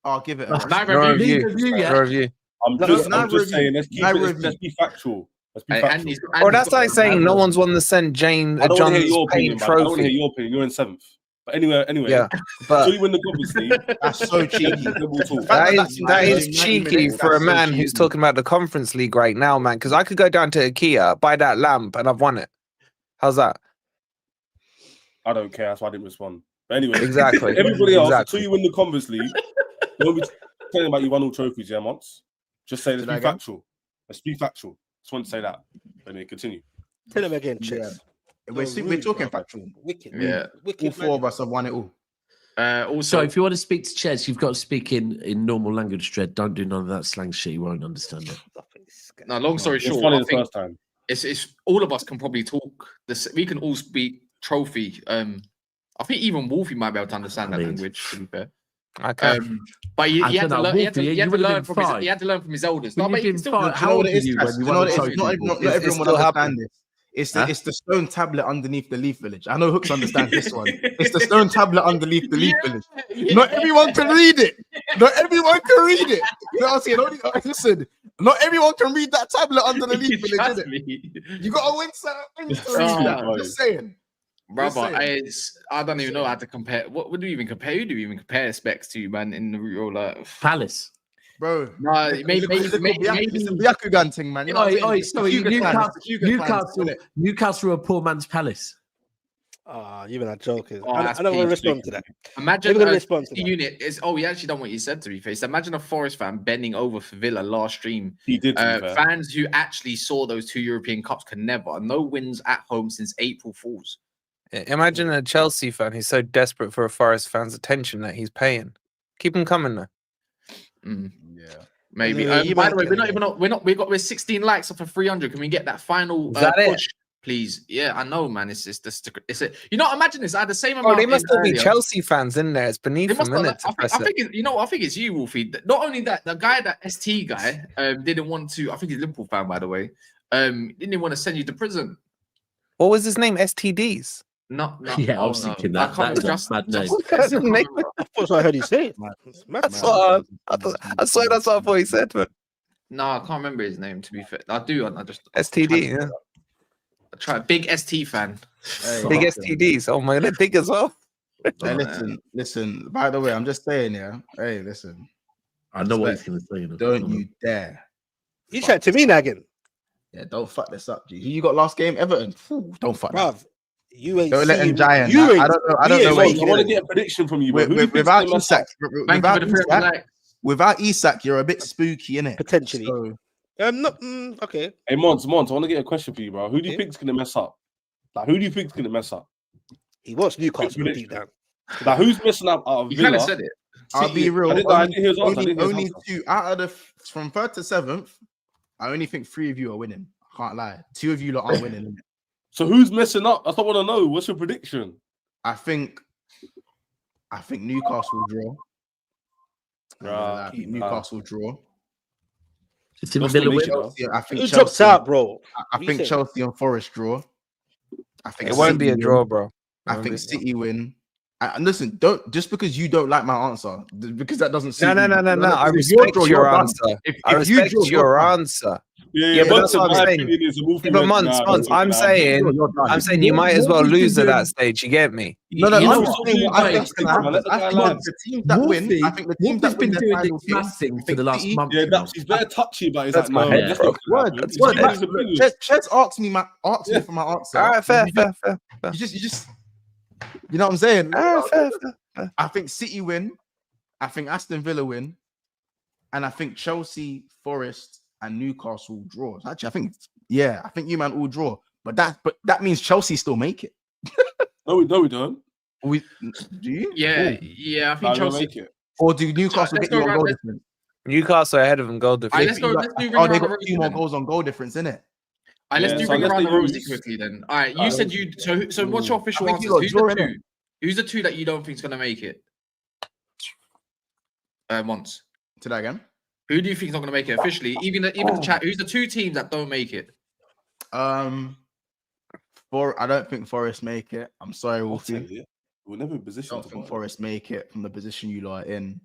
I'll give it a rest. Nine No reviews. review. No review. I'm No, just no review. saying. Let's keep No it. review. Let's be factual. Let's be And factual. he's- Or and that's he's got like a saying no bad one's won the St. James I don't want to hear John's your Paint opinion, man. I don't want to hear Trophy. your opinion. You're in 7th. But anyway. Yeah, So but you win the Conference League. That's so cheeky. Then we'll talk. that is 90 cheeky minutes, for a that's so man who's cheeky. talking about the Conference League right now, man. Because I could go down to IKEA, buy that lamp, and I've won it. How's that? I don't care. That's why I didn't respond. But anyway, Exactly. everybody else, Exactly. until you win the Conference League, don't be telling about you won all trophies, yeah, Monts. Just say, let's Say be that again? factual. Let's be factual. Just want to say that. And then continue. Tell him again, Yeah. Chess. We're talking factual. Wicked. Yeah. All Wicked. four of us have won it all. So Also, if you want to speak to Ches, you've got to speak in normal language, Dread. Don't do none of that slang shit. You won't understand it. no, long story It's short, funny I the think first time. it's all of us can probably talk. We can all speak trophy. I think even Wolfie might be able to understand that I mean- language. To be fair, Okay. but he I had don't to know, learn. He had Wolfie, to you would've learn been from his. five. He had to learn from his elders. When No, but you've he been can still. five, how old are you when you won the trophy? Not Wolfie? everyone still will understand happening. this. It's Huh? the stone tablet underneath the leaf village. I know Hooks understands this one. It's the stone tablet underneath the leaf village. Not everyone can read it. Not everyone can read it. You know what I'm saying? Listen, not everyone can read that tablet under the leaf village, Trust innit? me. You got to win certain things to read Oh, that. boy. Just saying. Brother, saying. I don't even know how to compare. What do you even compare? Who do you even compare specs to, man? In the real life, Palace. Bro. no, maybe It's the Byakugan thing, man. You know what I'm saying? It's the Sorry, Hyuga clan, it's the Hyuga clan, Newcastle, innit? Newcastle are a poor man's Palace. You and that jokers. Oh, I that's don't want to peak. respond to that. imagine Never gonna a respond to that. unit is. Oh, he actually done what you said. To be fair, so imagine a Forest fan bending over for Villa last stream. He did. To be fair. Fans who actually saw those 2 European Cups can never. No wins at home since April Fools. Imagine a Chelsea fan who's so desperate for a Forest fan's attention that he's paying. Keep him coming though. Mm, Yeah. maybe. Yeah, you By might the way, get we're 16 likes off of 300. Can we get that final Is that it? push, please? Yeah, I know, man. It's a. You know, imagine this. I had the same Oh, amount. they must in still be earlier. Chelsea fans in there. It's beneath They them, must innit, not, to I press think, it. I think it's you, Wolfie. Not only that, the guy, that ST guy, didn't want to. I think he's a Liverpool fan, by the way. Didn't even want to send you to prison. What was his name? STDs. No, Yeah, I was thinking that. I can't That is a just, mad name. just, That's the name. That's what I heard you say. It's mad. That's what I swear that's what I thought he said. But No, I can't remember his name. To be fair, I do. I just STD, yeah. I try. Big ST fan. Big STDs. Oh my god, big as well. Hey, listen. By the way, I'm just saying, yeah. Hey, listen. I know what he's going to say. Don't you dare. You chat to me now again, Yeah, don't fuck this up, G. Who you got last game? Everton. Phew, don't fuck that. bruv. You ain't Don't let him seen- giant. You ain't. I don't know. I we don't ain't know where seen I you want to it. get a prediction from you, bro. Who do you think's without gonna mess up? Isak. Thank you for the 300 likes. Without Isak, you're a bit spooky, innit? Potentially. So, Not okay. Hey, Mons, I want to get a question for you, bro. Who do you Yeah. think's gonna mess up? Like, who do you think's gonna mess up? He wants Newcastle Quick deep down. Like, who's messing up out of You kind Villa? of said it. I'll be real. I didn't hear his answer. I didn't hear his Only answer. two out of the from 3rd to 7th. I only think 3 of you are winning. Can't lie. Two of you lot aren't winning. So who's messing up? That's what I want to know. What's your prediction? I think Newcastle draw. I think Newcastle draw. It's in That's the middle not win. Leicester. Yeah, I think Who drops out, bro? I think Chelsea and Forest draw. I think It won't be a City draw, win. bro. I think City win. And listen, don't just because you don't like my answer, because that doesn't suit No. you. I If you're respect draw, your you're done. answer. If I you respect draw, your you're done. answer. Yeah, but that's what I'm saying. But But months, I'm saying you might as well lose at that stage. You get me? No, You I'm know just what? saying what I think's Wait, gonna happen. let the I guy think land. the teams that win. I think the teams Wolfie's that win been their doing final this game. math thing I for think the last City- month. Yeah, you know. he's very touchy, but he's That's like, my no, head, that's bro. not gonna happen. That's He's what giving his opinion. Chez asked me for my answer. All right, fair. You just, you know what I'm saying? Fair. I think City win. I think Aston Villa win, and I think Chelsea, Forest, and Newcastle draw. Actually, I think you man all draw. But that means Chelsea still make it. No, we don't. Do you? Yeah, Oh. yeah. I No, think we don't Chelsea. make it. Or do Newcastle Let's get you go on around- goal let's- difference? Newcastle ahead of them goal All right, difference. let's do ring Oh, they around the got rosy. 2 more Then. goals on goal difference, innit? All right, let's Yeah, do so ring unless around the they rosy lose- quickly then. All right, you said you. So what's your official I think you answers? got Who's the draw, two? Who's the two that you don't think is gonna make it? Once. To that again. Who do you think is not gonna make it officially? Even the chat. Who's the two teams that don't make it? I don't think Forest make it. I'm sorry, I'll Wolfie. tell you, we're never in I position don't to think go. Forest make it from the position you lot are in.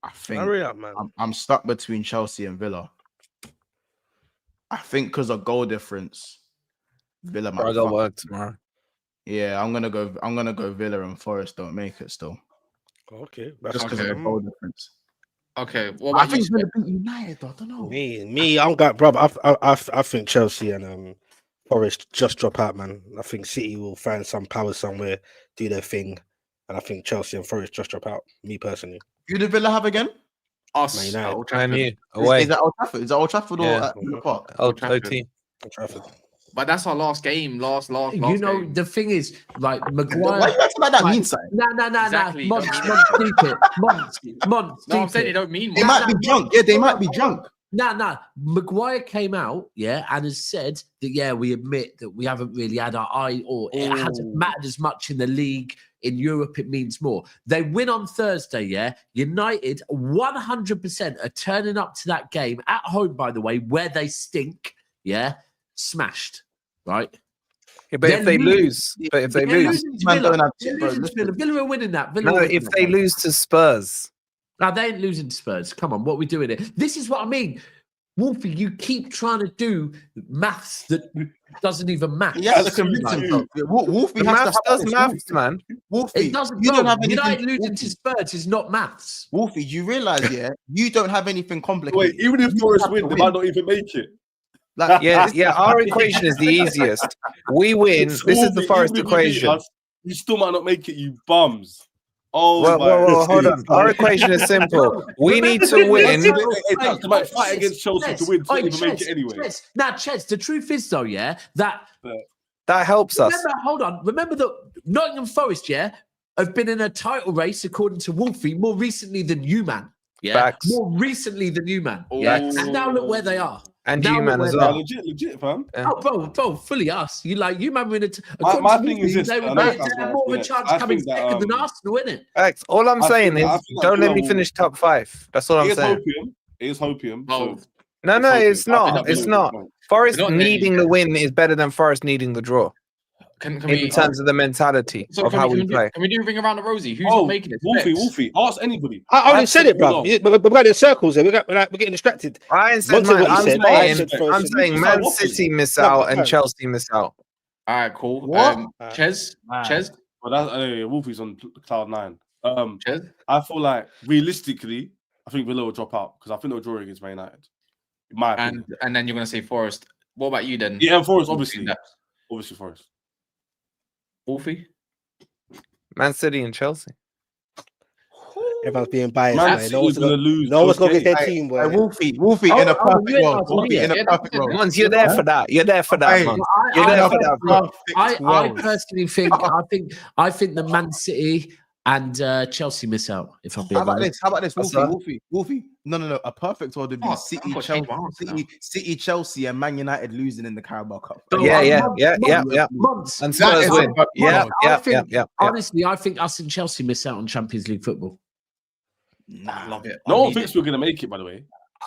I think Hurry up, man. I'm stuck between Chelsea and Villa. I think because of goal difference, Villa might. I got fuck. work tomorrow. Yeah, I'm gonna go Villa and Forest don't make it still. Okay, Just because of the goal difference. Okay. What I about think you? it's gonna beat United, though. I don't know. me, I'm got, bro. I think Chelsea and Forest just drop out, man. I think City will find some power somewhere, do their thing, and I think Chelsea and Forest just drop out. Me personally, Who did Villa have again? Us. Man United. at Old Man Trafford. U Is away. that Old Trafford? Is that Old Trafford or Yeah. at Villa Park? Oh, Trafford. OT. Old Trafford. But that's our last game. Last You know, game. the thing is, like, Why Maguire. you acting like that means something? Nah. Exactly. Months, Don't- deep it. Months. No, I'm deep saying it. they don't mean They much. might be drunk. Yeah, they might be drunk. Nah. Maguire came out, yeah, and has said that, yeah, we admit that we haven't really had our eye, or it hasn't mattered as much in the league. In Europe, it means more. They win on Thursday, yeah. United 100% are turning up to that game at home, by the way, where they stink, yeah, smashed, right? Yeah, but if they lose, They're losing to Man Villa. don't have They're shit, bro. losing to Villa. Listen. Villa are winning that. Villa no, are winning if that they game. lose to Spurs, No, they ain't losing to Spurs. Come on, what are we doing here? This is what I mean. Wolfie, you keep trying to do maths that doesn't even match. He has to That's convince true. himself. Wolfie the has to maths have does this. maths, man. Wolfie, It doesn't. you Bro, don't have anything. United losing to Spurs is not maths. Wolfie, you realize, yeah, you don't have anything complicated. Wait, even if You Forest have win, to they might not even make it. Like, Yeah. Our equation is the easiest. We win. This is the Wolfie, Forest even if you beat equation. us, you still might not make it, you bums. Oh, Well, my hold on. days. Our equation is simple. We need to Remember win. They might fight against Chelsea to win to even make it anyway. Now, Ches, the truth is, though, yeah, that That helps us. remember, hold on. Remember that Nottingham Forest, yeah, have been in a title race, according to Wolfie, more recently than you, man. Yeah, Facts. more recently than you, man. Yeah, Facts. and now look where they are. And Now G-Man look as where well. Legit, fam. Oh, bro, fully us. You man were in a. My thing is this, They I would know have that's more of right, a yeah. chance I coming think that, second than Arsenal, innit? Facts. All I'm I saying think- I is, think that don't let Villa me will- finish top 5. That's all I'm It is saying. hopium. It is hopium. Oh, So No, it's no, hopium. it's I think not. that It's Villa will not. win. Forest We're not needing there the win is better than Forest needing the draw can in we? terms of the mentality So of can how we we play. Can we do ring around the rosy? Who's Oh, not making it? Wolfie, Specs. Wolfie. Ask anybody. I already said it, bro. Hold on. We're going in circles here. We're getting distracted. I ain't said Monty, mine. what you I'm said, I saying, said Forest I'm and saying Newcastle. Man Wolfie. City miss No, out but and no. Chelsea miss out. All right, cool. What? Ches, Ches, Well, that's Wolfie's on cloud 9. Ches. I feel like realistically, I think Villa will drop out because I think they'll draw against Man United. In my opinion. And then you're gonna say Forest. What about you then? Yeah, and Forest, obviously. Obviously, Forest. Wolfie. Man City and Chelsea. Everyone's being biased, Man man. City's No one's gonna going lose. to go against their Hey, team, Hey, boy. Wolfie, in a perfect you ain't world. asking Wolfie, me in a yet. perfect world. Mons, you're there for that. You're there for that, Hey, Mons. I- You're I- there I- for that, bro. I personally think I think the Man City And Chelsea miss out, if I'm being How about honest. this? How about this? What's Wolfie. No. A perfect order would be Oh, City, I've got to change my answer now. City, Chelsea, and Man United losing in the Carabao Cup. So, Yeah. Months. And That Spurs is win. a- Yeah. Honestly, I think us and Chelsea miss out on Champions League football. I love it. No I one need thinks it. we're gonna make it. By the way,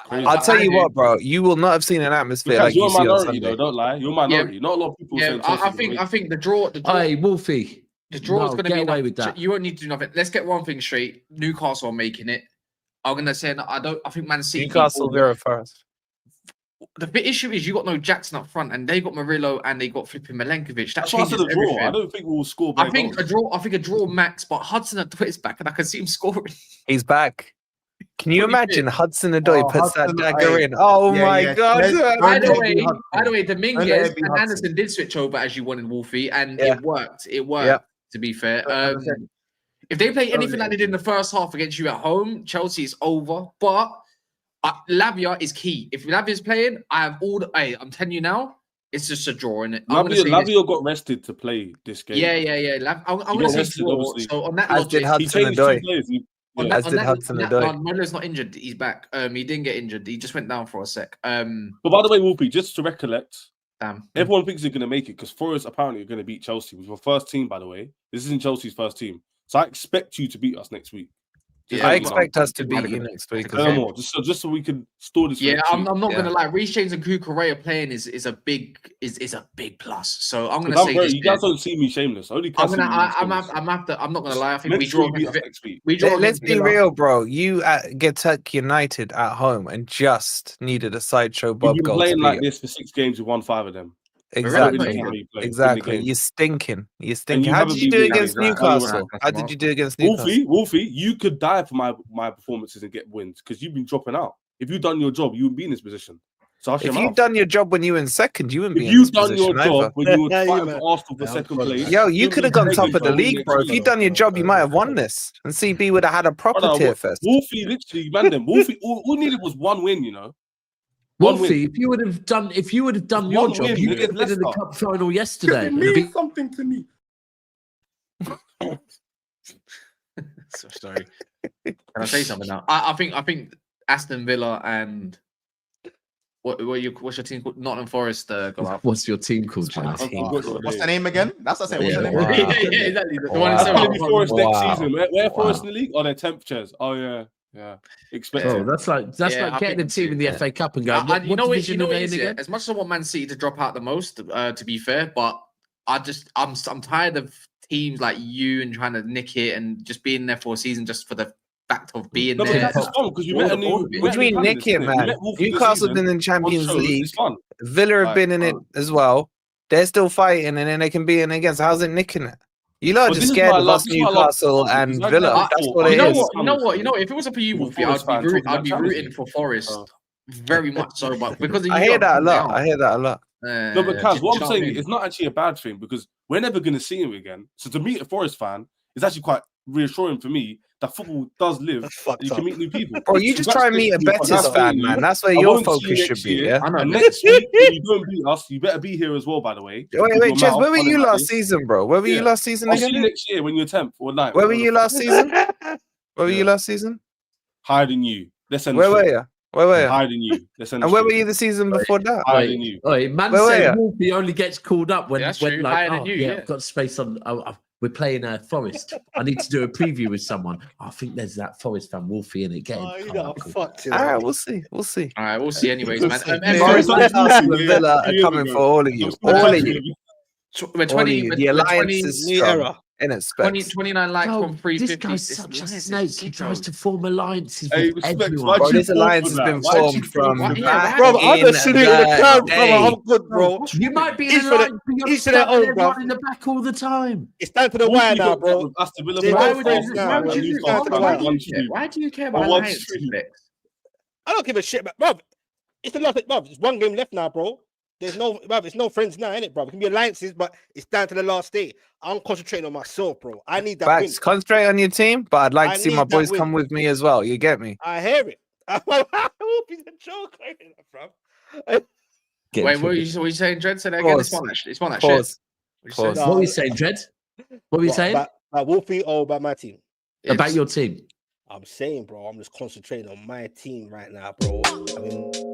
crazy. I'll tell you do. what, bro. You will not have seen an atmosphere Because like you're you a see on minority, Sunday. though. Don't lie. You're a minority. Not a lot of people Yeah, saying Chelsea. I think the draw. Hey, Wolfie. The draw is No, going to get be away enough. with that. You won't need to do nothing. Let's get one thing straight. Newcastle are making it. I'm going to say I think Man City. Newcastle Villa first. The big issue is you got no Jackson up front, and they got Murillo and they got flipping Milenkovic. That That's why I said changes a draw. everything. I don't think we'll score. I think a draw max, but Hudson at his back, and I can see him scoring. He's back. Can you What do you imagine think? Hudson Odoi puts that Hudson, dagger hey. in? Oh Yeah, my yeah. god! Let's- By the Don't let way, it be Hudson. Dominguez Don't let it be and Hudson. Anderson did switch over as you wanted, Wolfie, and Yeah. it worked. It worked. Yeah. To be fair, As I said, if they play anything let like they it did in the first half against you at home, Chelsea is over. But Lavia is key. If Lavia's playing, I have all the. Hey, I'm telling you now, it's just a draw in it. Lavia got rested to play this game. Yeah. I'm He going got to say rested, draw. obviously. So on that As logic, did He Hudson changed Odoi. two players. on Yeah. that, As on did that, Hudson on that Odoi. Murillo's not injured. He's back. He didn't get injured. He just went down for a sec. But by the way, Wolfie, just to recollect, Damn. everyone thinks they're going to make it because Forest apparently are going to beat Chelsea with your first team, by the way. This isn't Chelsea's first team. So I expect you to beat us next week. Yeah, I well, expect us to had a beat you good- next week. had a No good more. Just so we can store this. for Yeah, next I'm week. not Yeah. gonna lie. Reece James and Kukurea playing is a big plus. So I'm gonna 'Cause say you guys don't see me shameless. Only I'm Cassie gonna. see me I'm shameless. not gonna lie. I think Make we sure draw. you beat us next week. We draw. Let's against be Villa. real, bro. You at Getech United at home and just needed a sideshow We've Bob been goal to playing beat like them. this for 6 games. We won 5 of them. Exactly. Really how you play. Win the Exactly. game. You're stinking. You're stinking. you How haven't did you been do winning, against right? Newcastle? Right. How did you do against Newcastle? Wolfie, you could die for my performances and get wins because you've been dropping out. If you've done your job, you would be in this position. So hush If your you've mouth. done your job when you were in second, you wouldn't If be in this you've done your position job either. when you were Yeah, fighting man. for Arsenal for Yeah, second I'm place, Yo, you could have gone top of the Win league, next bro. If week. you'd done your job, you might have won this. And CB would have had a proper Brother, tier first. Wolfie, literally, man, them. Wolfie, all needed was one win, you know. One Wolfie, if you would have done your One job, win you would against have been in the Leicester. cup final yesterday. It It'd be- means something to me. So sorry. Can I say something now? I think Aston Villa and what's your team called? Nottingham Forest go up. What's your team called, Janice? What's the name again? That's what I said. What's the Yeah, name? wow. yeah, exactly. The one in Wow. seven. Maybe Forest next Wow. season. Where Forest Wow. in the league? Oh, they're 10th chairs. Oh yeah. Expect Oh, it. that's Yeah, like I getting a think team in the yeah. FA Cup and going, You know what what? division You know are what they it in is, yeah? again? As much as I want Man City to drop out the most, to be fair, but I'm tired of teams like you and trying to nick it and just being there for a season just for the fact of being No, but there. that's fun because you met a new. What do What do you mean, Nick it, man? Newcastle have been in Champions League. It's fun. Villa have Right, been in it as well. They're still fighting, and then they can be in again. So how's it nicking it? You lot are Well, just this is scared why I of love- us, this is why I love Newcastle football, and because I Villa. get That's that what for- it You know is. what? You know, if it wasn't for you, I'm a Wolfie, Forest fan talking I'd about be Champions rooting League. for Forest Oh. very much so. But because I hear that a lot. I hear that a lot. No, but Kaz, what I'm saying is not actually a bad thing because we're never going to see him again. So to meet a Forest fan is actually quite reassuring for me that football does live. That's fucked And you up. can meet new people. Bro, you just try and meet a Betis fan, man. That's where I your won't see you focus should next be, year. yeah? I know. And next week, when you don't beat us, you better be here as well, by the way. Wait, Ches, where were you last season, bro? Where were you Yeah. last season I'll see you again? next year when you're 10th or 9th. Where were you last season? Where were you Yeah. last season? Higher than you. Let's end Where the were street. you? Where were you? Higher than you. Let's end And the where were street. you the season before that? Higher than you. Oi, man Where were said ya? Wolfie only gets called up when, Yeah, that's when true. like, Higher than oh, you, yeah, yeah. I've got space on. We're playing Forest. I need to do a preview with someone. I think there's that Forest fan, Wolfie, in it. Get him. Oh, you Come know, on, cool. fucked you. All right, we'll see. We'll see. All right, we'll see. Anyways, man. Forest, Forest- Newcastle, and Yeah, Villa are 2 years coming ago. for all of you. I'm All still of you. we're All of 20. you. We're The alliance 20, is New strong. era. In its 20, specs. 29 likes Yo, from 350. this guy's This such a alliance snake. is He sick, tries though. to form alliances Hey, with respect, everyone. why'd Bro, you this fall alliance for has that? been Why'd you formed fall from for Yeah, that? why- Bro, I'm in just sitting in the the crowd, bro. day. I'm good, bro. You might be in Each a for the- line, but you're each for stuck their own, with everyone bruv. in the back all the time. It's down to the Wolfie wire now, got bro. with Aston Villa They fans, both Arsenal friends fans, now, Why and bro. would you, It's Newcastle down to the fans, wire. one street. why do you care about On one alliances, street. Flex? I don't give a shit, bro. It's the last, bro. It's one game left now, bro. There's no, bro. It's no friends now, innit, bro? It can be alliances, but it's down to the last day. I'm concentrating on myself, bro. I need that win. Facts. Concentrate on your team, but I'd like I to see need my that boys win. come with me as well. You get me? I hear it. Wolfie's a joke, bro. Get Wait, him. what are you saying, Dred? Say that again. It's Pause. one that shit. It's one that shit. Pause. What you saying? Pause. What were you saying, Dred? What were you saying? About Wolfie or about my team? About Ibs. your team. I'm saying, bro, I'm just concentrating on my team right now, bro. I mean,